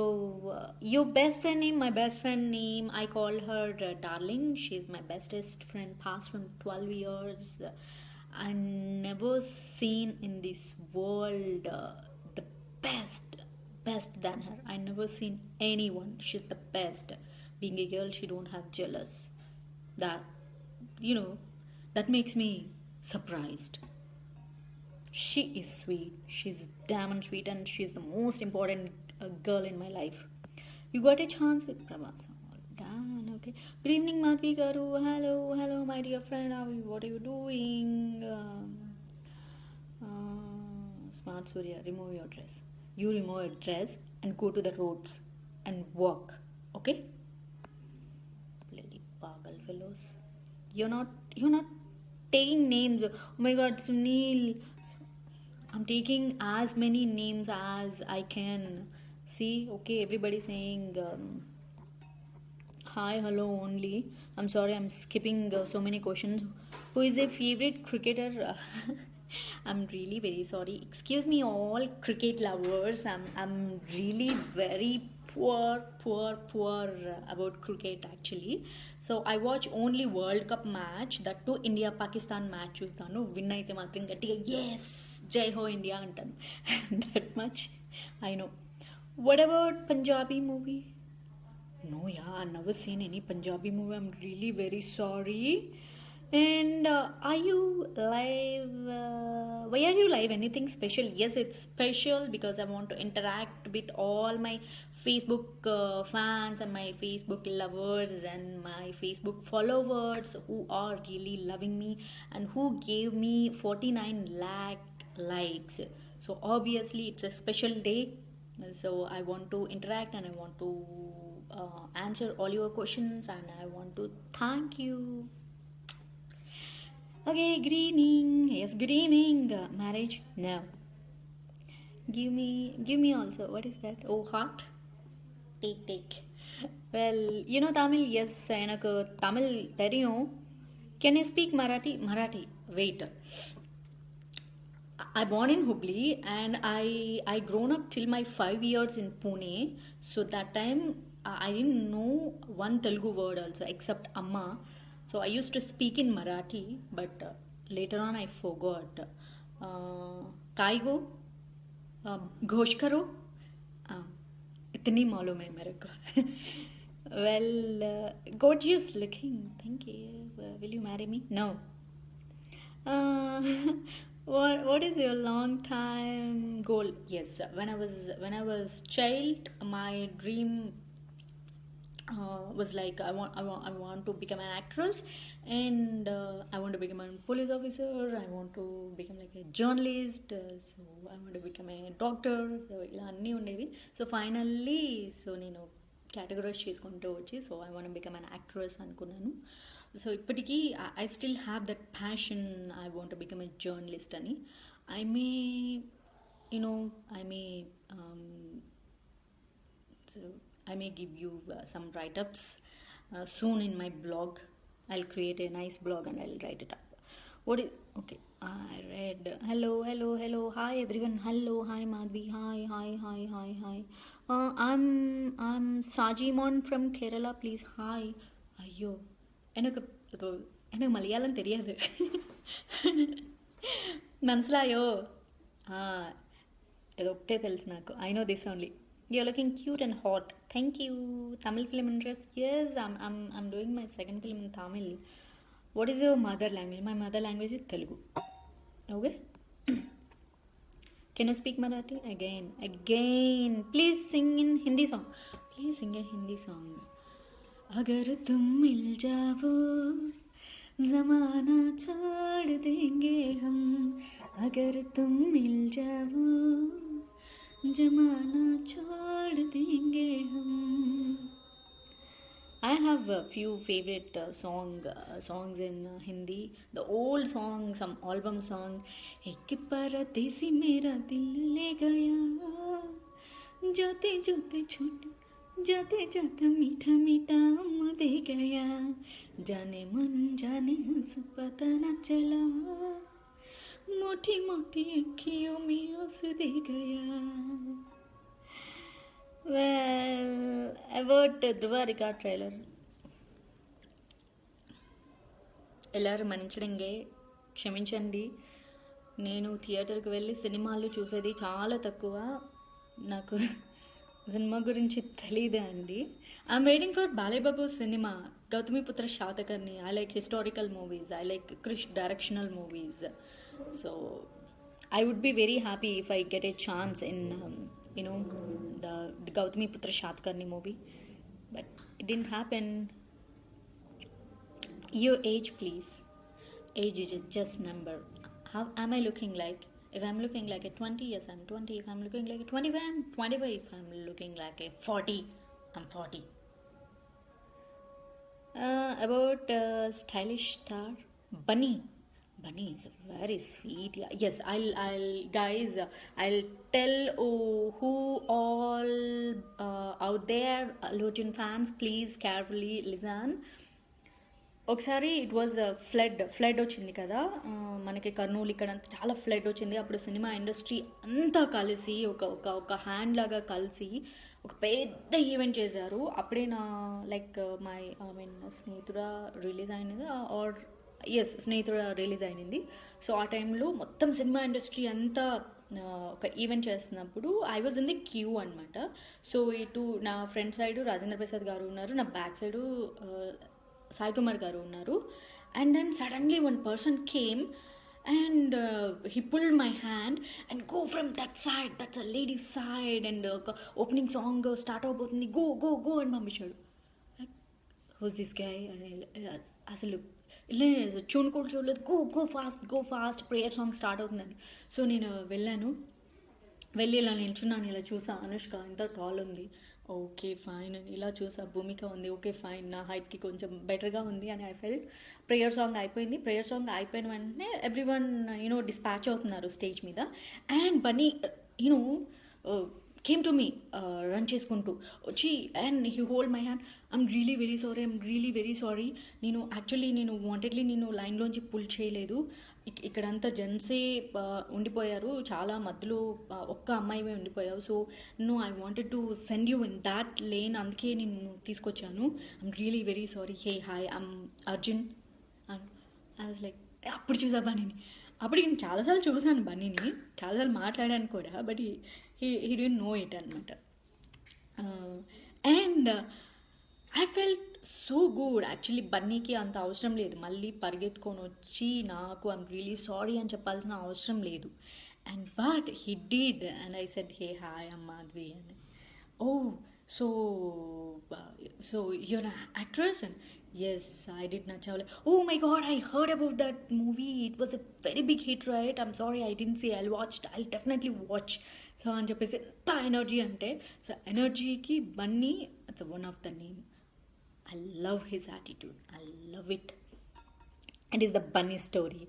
your best friend name? My best friend name, I call her darling. She's my bestest friend, past from 12 years. I never seen in this world the best, best than her. I never seen anyone. She's the best. Being a girl, she don't have jealous. That, you know, that makes me surprised. She is sweet. She's damn sweet, and she's the most important girl in my life. You got a chance with Prabhas. Done. Okay. Good evening, Madhvi Garu. Hello, hello, my dear friend. How are you? What are you doing? Smart Surya, remove your dress. You remove your dress and go to the roads and walk. Okay? Bloody pagal fellows. You're not taking names. Oh my god, Sunil. I'm taking as many names as I can. See, okay, everybody saying hi, hello only. I'm sorry, I'm skipping so many questions. Who is a favorite cricketer? I'm really very sorry. Excuse me, all cricket lovers. I'm really very poor about cricket actually. So I watch only World Cup match. That too India Pakistan match చూస్తాను. Win అయితే మాత్రం గట్టిగా yes జై హో India అంటాను. That much I know. What about Punjabi movie? No, yeah, I've never seen any Punjabi movie. I'm really very sorry. And are you live? Why are you live? Anything special? Yes, it's special because I want to interact with all my Facebook fans and my Facebook lovers and my Facebook followers who are really loving me and who gave me 49 lakh likes. So obviously, it's a special day. So I want to interact and I want to answer all your questions and I want to thank you. Okay, good evening. Yes, good evening. Marriage? No. Give me also. What is that? Oh, heart. Take. Well, you know Tamil? Yes, எனக்கு தமிழ் தெரியும். Can you speak Marathi? Marathi. Wait. I born in Hubli and I grown up till my 5 years in Pune. So that time I didn't know one Telugu word also except Amma. So I used to speak in Marathi, but later on I forgot. Kaigo, Ghosh karo, इतनी मालूम है मेरे को. Well, gorgeous looking. Thank you. Will you marry me? No. Uh, what is your long time goal? Yes, when I was child, my dream was like I want to become an actress and I want to become a police officer. I want to become like a journalist. So I want to become a doctor. So ఇలా అన్నీ ఉండేవి. So finally, so నేను categorize చేసుకుంటూ వచ్చి so I want to become an actress అనుకున్నాను. So ఇప్పటికీ I still have that passion I want become a journalist అని I may I may I may give you some write-ups soon in my blog. I'll create a nice blog and I'll write it up. Okay, I read. Hello. Hi everyone. Hello, hi Madhvi. Hi. I'm Sajimon from Kerala. Please, hi. Ayyo. எனக்கு மலையாளம் தெரியாது మనసులాయో ఇదొక్కటే తెలుసు నాకు I know this only you're looking cute and hot. Thank you. Tamil film interest? Yes, I'm doing my second film in Tamil. What is your mother language? My mother language is Telugu. Okay. Can you speak Marathi? Again. Please sing in Hindi song. Please sing a Hindi song. अगर तुम मिल जाओ ज़माना छोड़ देंगे हम अगर तुम मिल जाओ ज़माना छोड़ देंगे हम. I have a few favorite songs in Hindi. The old song, some album song. एक परदेसी मेरा दिल ले गया जाते जाते छोटे जाते जाते मीठा मीठा आम दे गया जाने मन जाने हंस पता न चला मोटी मोटी अखियों में आंसू दे गया. Well, about Dhruvarika trailer. ಎಲ್ಲರೂ మన్నించడంగే క్షమించండి నేను థియేటర్కి వెళ్ళి సినిమాలు చూసేది చాలా తక్కువ నాకు సినిమా గురించి తెలీదు అండి. I'm waiting for Balayya Babu cinema 'Gautamiputra Satakarni'. I like historical movies. I like Krish directional movies. So I would be very happy if I get a chance in you know the Gautamiputra Shatkarni movie, but it didn't happen. Your age, please. Age is just number. How am I looking like? If I'm looking like a 20, yes, I'm 20. If I'm looking like a 25, I'm 25. If I'm looking like a 40, I'm 40. About stylish star Bunny. Bunny is very sweet. Yeah. Yes, guys, I'll tell who all out there, Allu fans, please carefully listen. ఒకసారి it was flood వచ్చింది కదా, మనకి కర్నూలు ఇక్కడ అంతా చాలా flood వచ్చింది. అప్పుడు cinema industry అంతా కలిసి ఒక హ్యాండ్ లాగా కలిసి ఒక పెద్ద ఈవెంట్ చేశారు. అప్పుడే నా లైక్ స్నేహితుడా రిలీజ్ అయినది ఆర్ ఎస్ స్నేహితుడా రిలీజ్ అయినది. సో ఆ టైంలో మొత్తం సినిమా ఇండస్ట్రీ అంతా ఒక ఈవెంట్ చేస్తున్నప్పుడు I was in the queue అనమాట. సో ఇటు నా ఫ్రంట్ సైడు రాజేంద్ర ప్రసాద్ గారు ఉన్నారు, నా బ్యాక్ సైడు సాయి కుమార్ గారు ఉన్నారు. And then suddenly one person came and he pulled my hand and go from that side, that's a ladies side, and ఒక opening song start అవబోతుంది, go go go అని పంపించాడు. Who's this guy అని అసలు tune కూడా చూడలేదు. Go fast prayer song start అవుతుందని. So నేను వెళ్ళి ఇలా నిల్చున్నాను, ఇలా చూసా అనుష్క ఎంత టాల్ ఉంది, ఓకే ఫైన్ అని ఇలా చూసా. భూమిక ఉంది, ఓకే ఫైన్, నా హైట్కి కొంచెం బెటర్గా ఉంది అని ఐ ఫెల్ట్. ప్రేయర్ సాంగ్ అయిపోయింది. ప్రేయర్ సాంగ్ అయిపోయిన వెంటనే ఎవ్రీ వన్ డిస్పాచ్ అవుతున్నారు స్టేజ్ మీద. And Bunny came to me run చేసుకుంటూ వచ్చి and he hold my hand. I'm really very sorry. నేను వాంటెడ్లీ లైన్లోంచి పుల్ చేయలేదు. ఇక్కడంతా జెంట్సే ఉండిపోయారు, చాలా మధ్యలో ఒక్క అమ్మాయి ఉండిపోయావు. So I wanted to send you in that lane, అందుకే నేను తీసుకొచ్చాను. I'm really very sorry. Hey hi, I'm Arjun. I was like, అప్పుడు చూసా బన్నీని. అప్పుడు నేను చాలాసార్లు చూసాను బన్నీని, చాలాసార్లు మాట్లాడాను కూడా, but he didn't know it అనమాట. And I felt so good. Actually బన్నీకి అంత అవసరం లేదు మళ్ళీ పరిగెత్తుకొని వచ్చి నాకు ఐమ్ రియలీ సారీ అని చెప్పాల్సిన అవసరం లేదు. And but he did and I said hey hi I'm Madhavi అని. ఓ so you're an actress? And yes, I did Nachawale. Oh my god, I heard about that movie. It was a very big hit, right? I'm sorry I didn't see. I'll definitely watch. So అని చెప్పేసి ఎంత energy అంటే, so ఎనర్జీకి Bunny it's one of the name. I love his attitude, I love it. And is the Bunny story.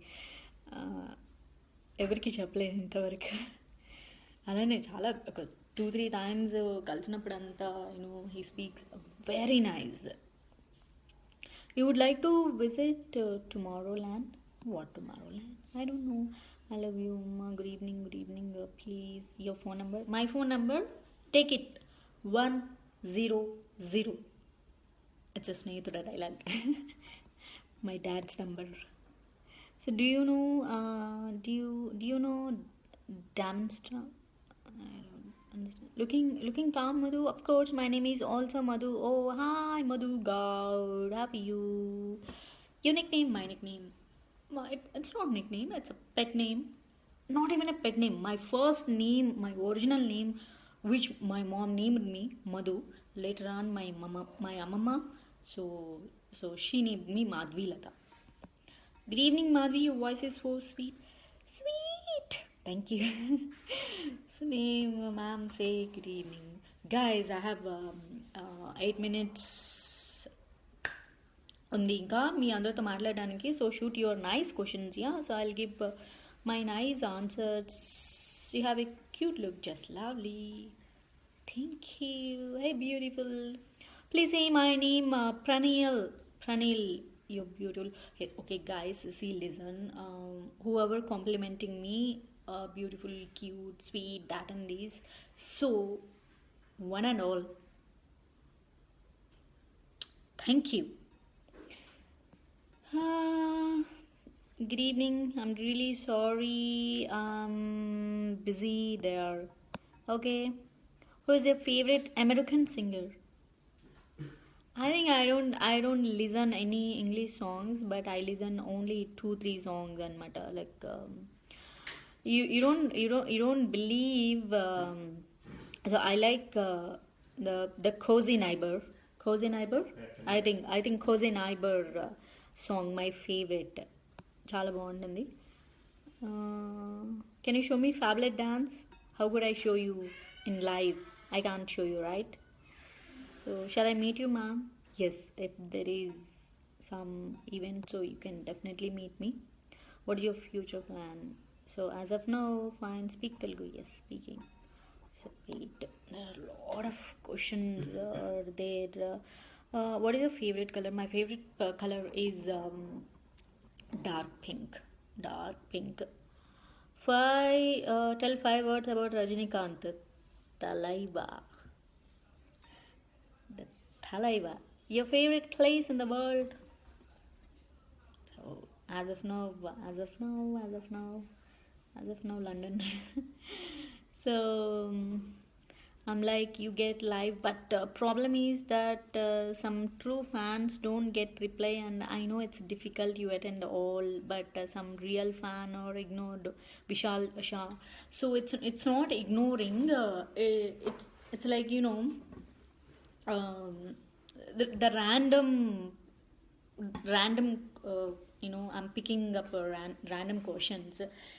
ఎవరికి చెప్పలేదు ఇంతవరకు. అలానే చాలా ఒక 2-3 times కలిసినప్పుడు అంతా he speaks very nice. You would like to visit Tomorrowland? What Tomorrowland? I don't know. I love you, Uma. Good evening. Please, your phone number. My phone number, take it. 100. It's a Snehithura dialogue. My dad's number. So do you know Damstra? I don't understand. Looking calm, Madhu. Of course, my name is also Madhu. Oh, hi, Madhu God. How are you? Your nickname, my nickname. It's not nickname, it's a pet name. Not even a pet name. My first name, my original name, which my mom named me, Madhu. Later on, my Amama, so she named me Madhvi Lata. Good evening, Madhvi. Your voice is so sweet. Sweet. Thank you. So, name, ma'am, say good evening. Guys, I have 8 minutes ఉంది ఇంకా మీ అందరితో మాట్లాడడానికి. So shoot your nice questions. Yeah, so I'll give my nice answers. You have a cute look, just lovely. Thank you. Hey beautiful. Please say my name Pranil. You're beautiful. Hey, okay guys, see, listen, whoever complimenting me, beautiful, cute, sweet, that and this, so one and all, thank you. Good evening. I'm really sorry. I'm busy there. Okay. Who is your favorite American singer? I think I don't listen any English songs, but I listen only 2 3 songs and matter like you don't believe so I like the cozy neighbor. Cozy neighbor. I think cozy neighbor song my favorite. చాలా బాగుంటుంది. Can you show me Fablet dance? How could I show you in live? I can't show you, right? So shall I meet you, ma'am? Yes, if there is some event, so you can definitely meet me. What is your future plan? So as of now, fine. Speak Telugu. Yes, speaking. So wait, there are a lot of questions there. What is your favorite color? My favorite color is dark pink. Dark pink. Tell 5 words about Rajinikanth. Talaiba. The Talaiba. Your favorite place in the world? So as of now, London. So I'm like you get live, but problem is that some true fans don't get reply, and I know it's difficult. You attend all, but some real fan or ignored Vishal Shah. So it's not ignoring. It's like um, the random I'm picking up random questions,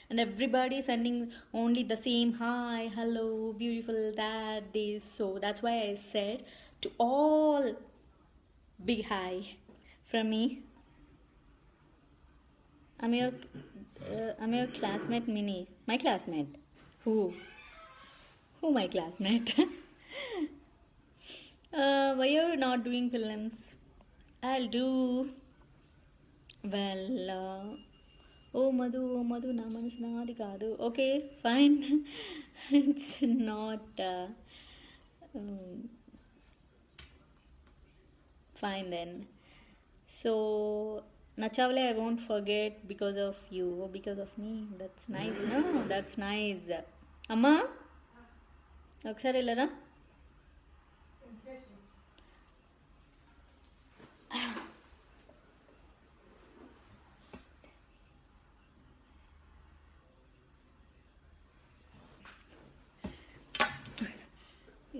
and everybody sending only the same hi, hello, beautiful, that, this. So that's why I said to all, big hi from me. I'm your classmate, Mini. My classmate. Who my classmate? Why you're not doing films? I'll do. Well, ఓ మధు నా మనసు నాది కాదు. Okay, fine. It's not um, fine then. So Nachavale I won't forget because of you or because of me. That's nice. No, that's nice. అమ్మా ఒకసారి వెళ్ళరా.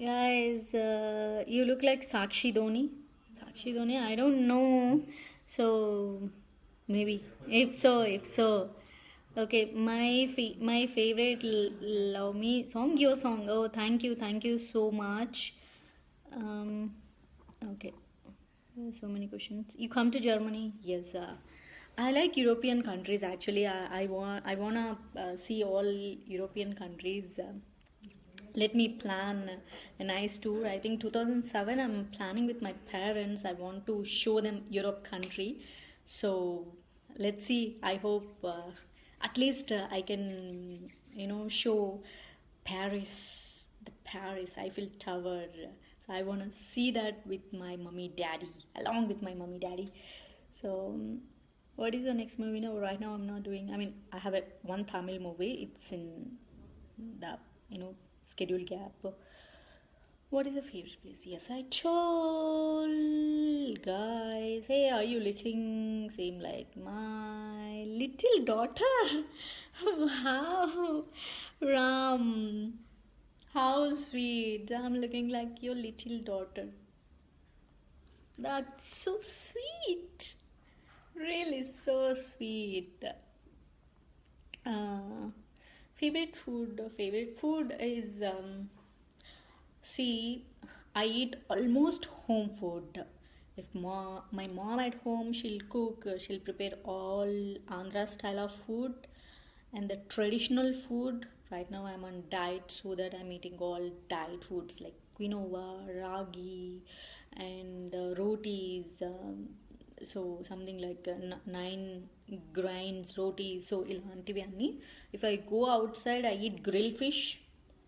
Guys, you look like Sakshi Dhoni. Sakshi Dhoni, I don't know. So maybe if so. Okay, my favorite love me song, your song. Oh, thank you so much. Okay, so many questions. You come to Germany? Yes. I like European countries actually. I wanna see all European countries. Let me plan a nice tour. I think 2007 I'm planning with my parents. I want to show them Europe country. So let's see. I hope at least I can show Paris, the Paris Eiffel Tower. So I want to see that with my mummy daddy, along with my mummy daddy. So what is your next movie? No, right now I'm not doing. I mean, I have one Tamil movie. It's in the schedule gap. What is your favorite place? Yes, I told guys. Hey, are you looking same like my little daughter? Wow, Ram, how sweet. I'm looking like your little daughter. That's so sweet. Really so sweet. Favorite food is see, I eat almost home food. If my mom at home, she'll cook, she'll prepare all Andhra style of food and the traditional food. Right now I'm on diet, so that I'm eating all diet foods like quinoa, ragi, and rotis. So something like 9 grains rotis. So ilantivi anni. If I go outside, I eat grilled fish.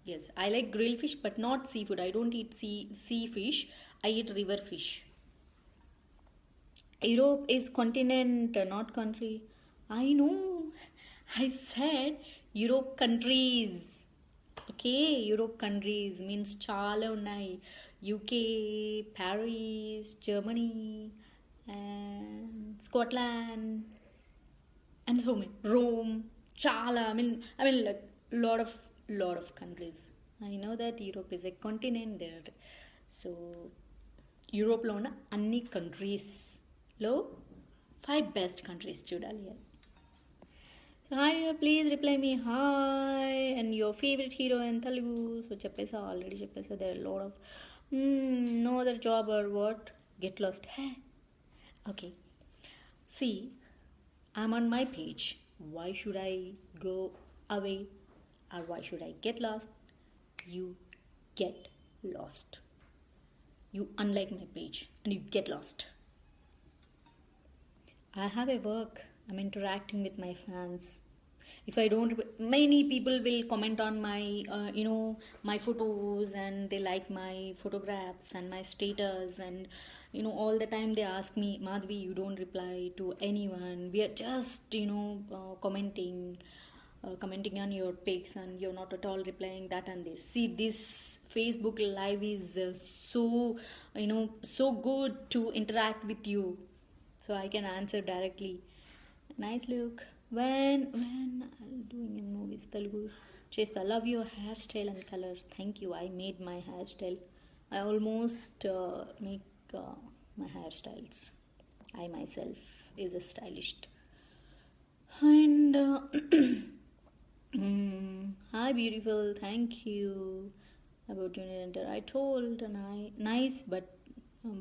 Yes, I like grilled fish, but not seafood. I don't eat sea fish. I eat river fish. Europe is continent, not country. I know. I said Europe countries. Okay, Europe countries means చాలా ఉన్నాయి. UK, Paris, Germany and Scotland and so many Rome, chala, I mean like lot of countries. I know that Europe is a continent there. So యూరోప్లో ఉన్న అన్ని కంట్రీస్లో 5 best countries చూడాలి. So hi, please reply me hi and your favourite hero in Telugu. So చెప్పేసా, already చెప్పేసా. There lot of no other job or what, get lost. Hey okay, see I'm on my page. Why should I go away or why should I get lost? You get lost. You unlike my page and you get lost. I have a work. I'm interacting with my fans. If I don't, many people will comment on my my photos and they like my photographs and my status, and all the time they ask me, Madhvi, you don't reply to anyone, we are just commenting on your pics and you're not at all replying that and this. See, this Facebook live is so good to interact with you, so I can answer directly. Nice look. When I'm doing in movies Telugu chesta, love your hairstyle and color. Thank you. I made my hairstyle. I almost make my hairstyles. I myself is a stylist. And hi beautiful, thank you. About Junior Enter, I told nice, but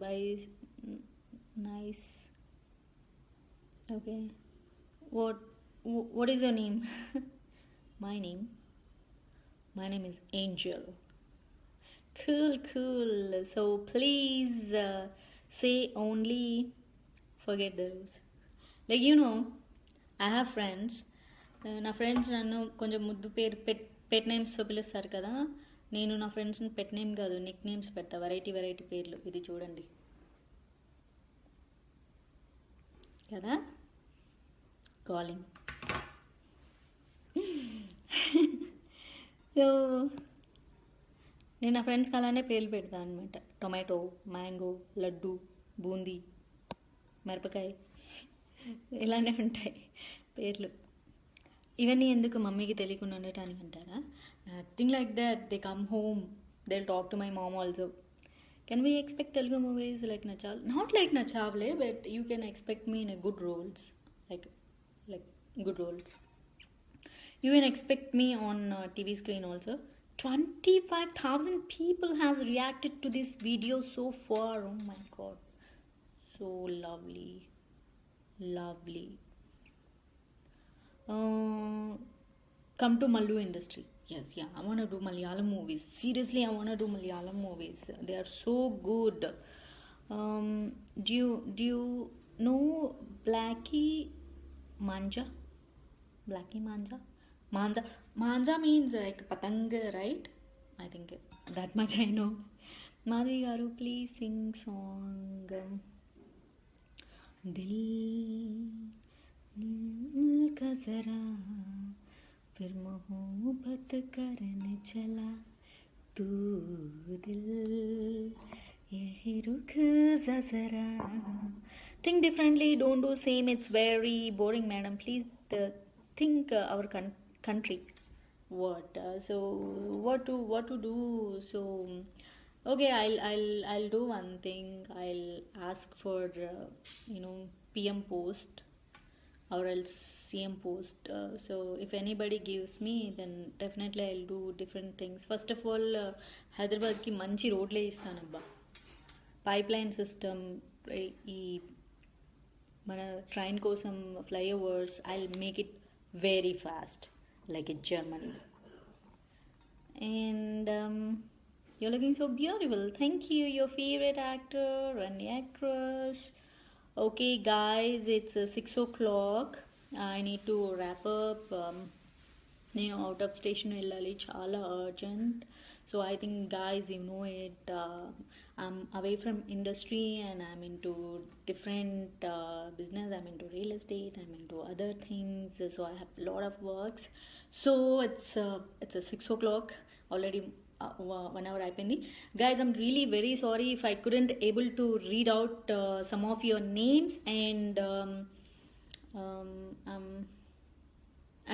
by nice. Okay, what is your name? my name is Angel. Cool. So please say only, forget those. Like I have friends. నా friends నన్ను కొంచెం ముద్దు పేరు పెట్ నేమ్స్తో పిలుస్తారు కదా. నేను నా ఫ్రెండ్స్ని పెట్ నేమ్ కాదు, నిక్ నేమ్స్ పెడతా. వెరైటీ పేర్లు. ఇది చూడండి కదా, కాలింగ్. సో నేను నా ఫ్రెండ్స్కి అలానే పేర్లు పెడతాను అనమాట. టొమాటో, మ్యాంగో, లడ్డు, బూందీ, మిరపకాయ, ఇలానే ఉంటాయి పేర్లు. ఇవన్నీ ఎందుకు మమ్మీకి తెలియకుండా ఉండటానికి అంటారా? Nothing like that. They come home, they will talk to my mom also. Can we expect Telugu movies like Nachavule? Not like Nachavule, but you can expect me in good roles, like good roles. You can expect me on TV screen also. 25,000 people has reacted to this video so far. Oh my god, so lovely. Come to Mallu industry. Yes, yeah, I want to do Malayalam movies. Seriously, I want to do Malayalam movies. They are so good. Do you know Blackie Manja? Manja means like patanga, right? I think that much I know. Madhvi garu, please sing song. Dil ka zara fir mohabbat karne chala, tu dil yahi rukh za zara. Think differently, don't do same, it's very boring, madam. Please think our country. So what to do? So okay, I'll do one thing. I'll ask for PM post or else CM post. So if anybody gives me, then definitely I'll do different things. First of all, Hyderabad ki manchi road le istanabba. Pipeline system, ఈ మన train కోసం flyovers, I'll make it very fast like in Germany. And you're looking so beautiful. Thank you. Your favorite actor and actress. Okay guys, it's 6 o'clock. I need to wrap up. నేను out of station వెళ్ళాలి, చాలా urgent. So I think guys, you know it, I'm away from industry and I'm into different business. I'm into real estate, I'm into other things, so I have a lot of works. So it's a 6 o'clock. Already 1 hour అయిపోయింది. Guys I'm really very sorry if I couldn't able to read out some of your names and um, um,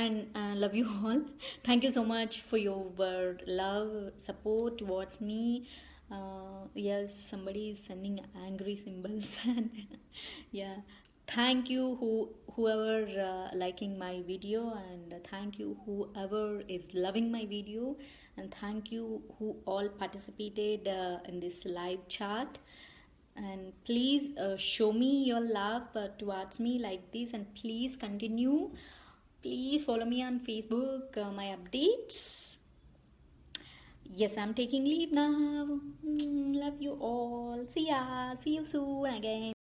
and love you all. Thank you so much for your love, support towards me. Yes, somebody is sending angry symbols and yeah, thank you whoever liking my video, and thank you whoever is loving my video, and thank you who all participated in this live chat. And please show me your love towards me like this, and please continue. Please follow me on Facebook, my updates. Yes, I'm taking leave now. Love you all. See ya. See you soon again.